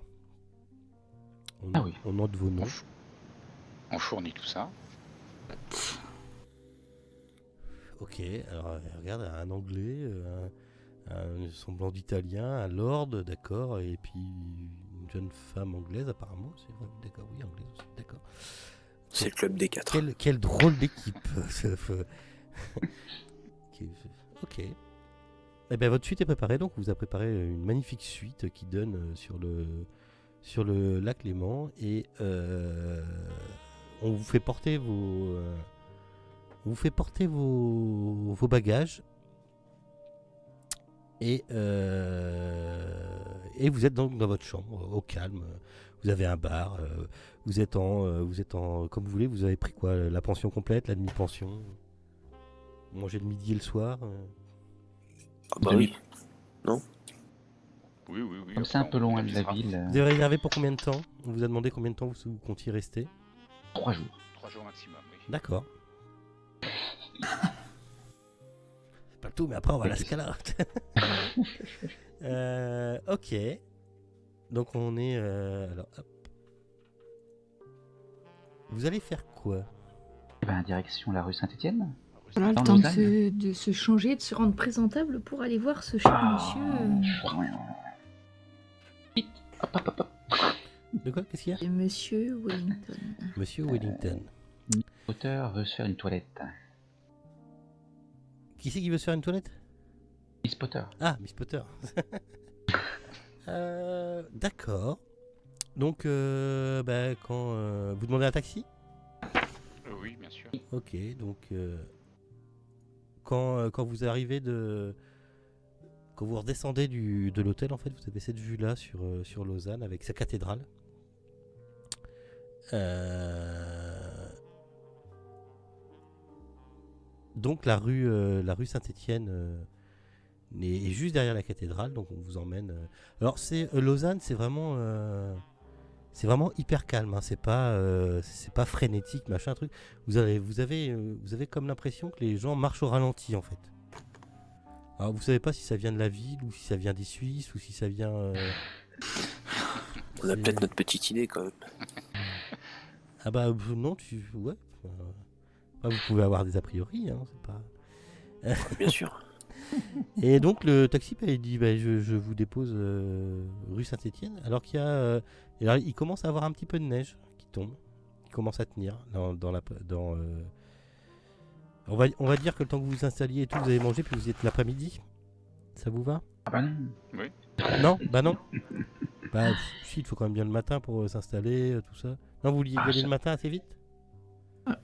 Speaker 1: Ah oui.
Speaker 2: On note vos noms.
Speaker 6: On fournit tout ça.
Speaker 2: Ok, alors regarde, un anglais, un semblant d'italien, un lord, d'accord, et puis une jeune femme anglaise apparemment, c'est vrai, d'accord, oui, anglaise aussi, d'accord.
Speaker 5: C'est le club des 4.
Speaker 2: Quelle drôle d'équipe. Ok. Eh bien, votre suite est préparée, donc on vous a préparé une magnifique suite qui donne sur le lac Léman et on vous fait porter vos bagages et vous êtes donc dans votre chambre au calme. Vous avez un bar, vous êtes en comme vous voulez. Vous avez pris quoi? La pension complète, la demi-pension? Vous mangez le midi et le soir?
Speaker 5: Ah bah oui.
Speaker 6: Oui.
Speaker 1: comme c'est un peu loin de la ville,
Speaker 2: Vous avez réservé pour combien de temps? On vous a demandé combien de temps vous comptiez rester?
Speaker 1: 3 jours.
Speaker 6: 3 jours maximum, oui.
Speaker 2: D'accord. C'est pas tout, mais après on va à la Scala. Ok. Donc on est... alors, hop. Vous allez faire quoi?
Speaker 1: Eh ben, direction la rue Saint-Étienne.
Speaker 3: Voilà,
Speaker 1: Dans
Speaker 3: le temps
Speaker 1: Lausanne.
Speaker 3: de se changer, de se rendre présentable pour aller voir ce cher monsieur.
Speaker 1: Vite. Hop.
Speaker 2: De quoi? Qu'est-ce qu'il y a?
Speaker 3: Monsieur Wellington.
Speaker 2: Monsieur Wellington.
Speaker 1: Potter veut se faire une toilette.
Speaker 2: Qui c'est qui veut se faire une toilette?
Speaker 1: Miss Potter.
Speaker 2: Ah, Miss Potter. D'accord. Donc, quand vous demandez un taxi?
Speaker 6: Oui, bien sûr.
Speaker 2: Ok, donc quand vous arrivez quand vous redescendez de l'hôtel, en fait, vous avez cette vue-là sur Lausanne avec sa cathédrale. Donc la rue Saint-Étienne est juste derrière la cathédrale, donc on vous emmène. Alors Lausanne, c'est vraiment hyper calme, hein. C'est pas frénétique, machin truc. Vous avez comme l'impression que les gens marchent au ralenti en fait. Alors vous savez pas si ça vient de la ville ou si ça vient des Suisses ou si ça vient.
Speaker 5: On a peut-être notre petite idée quand même.
Speaker 2: Ah bah non, ouais. Vous pouvez avoir des a priori, hein, c'est pas.
Speaker 5: Bien sûr.
Speaker 2: Et donc le taxi il dit je vous dépose rue Saint-Étienne alors qu'il y a et alors, il commence à avoir un petit peu de neige qui tombe, il commence à tenir on va dire que le temps que vous vous installiez et tout, vous avez mangé puis vous y êtes l'après-midi. Ça vous va?
Speaker 1: Ah bah non.
Speaker 6: Oui.
Speaker 2: Non, bah non. Bah si, il faut quand même bien le matin pour s'installer, tout ça. Non, vous vouliez y aller le matin assez vite?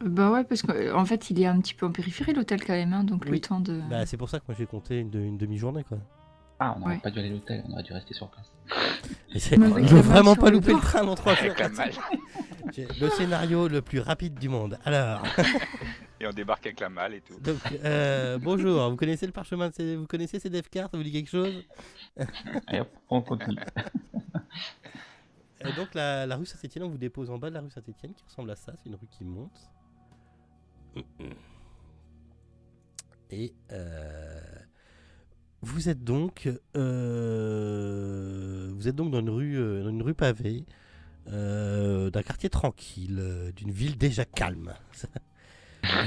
Speaker 3: Bah ouais, parce qu'en fait, il est un petit peu en périphérie l'hôtel quand même, hein, donc
Speaker 2: Oui.
Speaker 3: le temps de.
Speaker 2: Bah c'est pour ça que moi j'ai compté une demi-journée quoi.
Speaker 1: Ah, on n'aurait
Speaker 3: Ouais.
Speaker 1: pas dû aller à l'hôtel, on aurait dû rester sur place.
Speaker 2: Et c'est-
Speaker 3: Mais
Speaker 2: je
Speaker 3: avec
Speaker 2: veux
Speaker 3: la malle
Speaker 2: vraiment
Speaker 3: sur
Speaker 2: pas
Speaker 3: le
Speaker 2: louper
Speaker 3: dos.
Speaker 2: le train dans 3 jours.
Speaker 6: Avec la malle.
Speaker 2: J'ai le scénario le plus rapide du monde. Alors,
Speaker 6: Et on débarque avec la malle et tout.
Speaker 2: donc, bonjour, vous connaissez le parchemin vous connaissez CDF-Cart, ça vous dit quelque chose?
Speaker 1: Allez hop, on continue.
Speaker 2: Donc la rue Saint-Étienne, on vous dépose en bas de la rue Saint-Étienne qui ressemble à ça, c'est une rue qui monte. Et vous êtes donc dans une rue pavée d'un quartier tranquille, d'une ville déjà calme.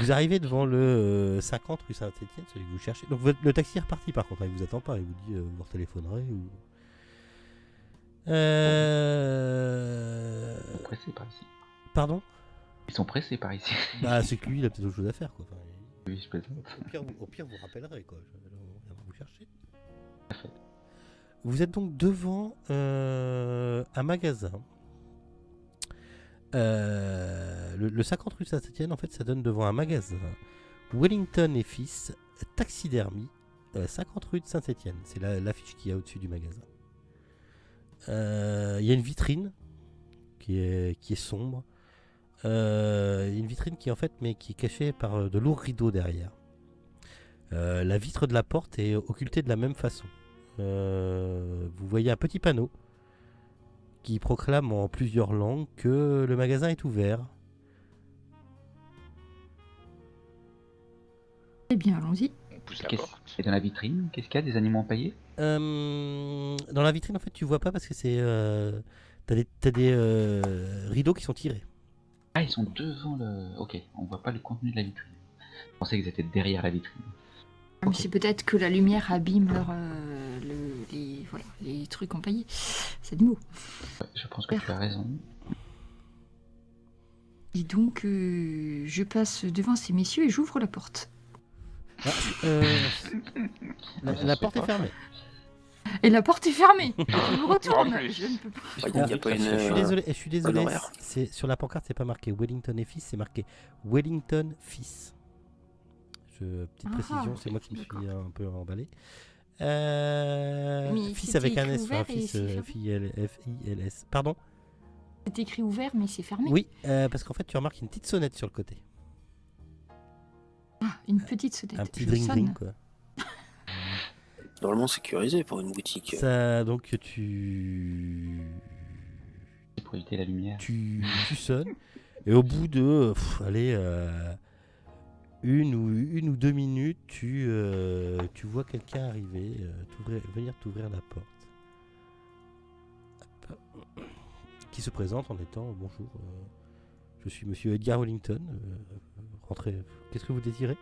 Speaker 2: Vous arrivez devant le 50 rue Saint-Étienne, celui que vous cherchez. Donc le taxi est reparti par contre, il vous attend pas, il vous dit vous retéléphonerez ou.
Speaker 1: Ils sont pressés par ici.
Speaker 2: Pardon?
Speaker 1: Ils sont pressés par ici.
Speaker 2: Bah c'est que lui il a peut-être autre chose à faire quoi. Enfin,
Speaker 1: Oui, je plaisante.
Speaker 2: au pire vous rappellerez quoi. On va vous chercher. Vous êtes donc devant un magasin. Le 50 rue Saint-Étienne, en fait, ça donne devant un magasin. Wellington et Fils, taxidermie, 50 rue de Saint-Étienne. C'est l'affiche qu'il y a au-dessus du magasin. Il y a une vitrine qui est sombre. Une vitrine qui en fait, mais qui est cachée par de lourds rideaux derrière. La vitre de la porte est occultée de la même façon. Vous voyez un petit panneau qui proclame en plusieurs langues que le magasin est ouvert.
Speaker 3: Eh bien, allons-y.
Speaker 6: On pousse la
Speaker 1: Qu'est-ce-
Speaker 6: porte.
Speaker 1: Et dans la vitrine, qu'est-ce qu'il y a? Des animaux empaillés?
Speaker 2: Dans la vitrine, en fait, tu vois pas parce que c'est t'as des rideaux qui sont tirés.
Speaker 1: Ah, ils sont devant le... Ok, on voit pas le contenu de la vitrine. Je pensais qu'ils étaient derrière la vitrine.
Speaker 3: Mais
Speaker 1: Ok.
Speaker 3: c'est peut-être que la lumière abîme les trucs empaillés. C'est du mot.
Speaker 1: Ouais, je pense que tu as raison.
Speaker 3: Et donc, je passe devant ces messieurs et j'ouvre la porte.
Speaker 2: Ah, la porte est fermée.
Speaker 3: Et la porte est fermée. Je me retourne.
Speaker 6: En plus.
Speaker 3: Je ne peux pas.
Speaker 5: Il n'y a pas une.
Speaker 2: Je suis désolé.
Speaker 5: horaire.
Speaker 2: C'est sur la pancarte, c'est pas marqué Wellington et fils, c'est marqué Wellington fils. Petite
Speaker 3: Ah,
Speaker 2: précision, c'est moi qui me
Speaker 3: d'accord.
Speaker 2: suis un peu emballé.
Speaker 3: Mais
Speaker 2: Fils
Speaker 3: c'était
Speaker 2: avec un
Speaker 3: écrit
Speaker 2: S,
Speaker 3: ouvert et
Speaker 2: fils
Speaker 3: c'est fermé.
Speaker 2: F-I-L-S. Pardon?
Speaker 3: C'est écrit ouvert, mais c'est fermé.
Speaker 2: Oui, parce qu'en fait, tu remarques une petite sonnette sur le côté.
Speaker 3: Ah, une petite sonnette.
Speaker 2: Un petit
Speaker 3: Je
Speaker 2: dring
Speaker 3: sonne.
Speaker 2: dring quoi.
Speaker 5: Normalement sécurisé pour une boutique.
Speaker 2: Ça, donc tu
Speaker 1: C'est pour éviter la lumière.
Speaker 2: tu sonnes et au bout de allez une ou deux minutes tu vois quelqu'un arriver venir t'ouvrir la porte. Hop. Qui se présente en étant bonjour, je suis monsieur Edgar Wellington, rentrez, qu'est-ce que vous désirez?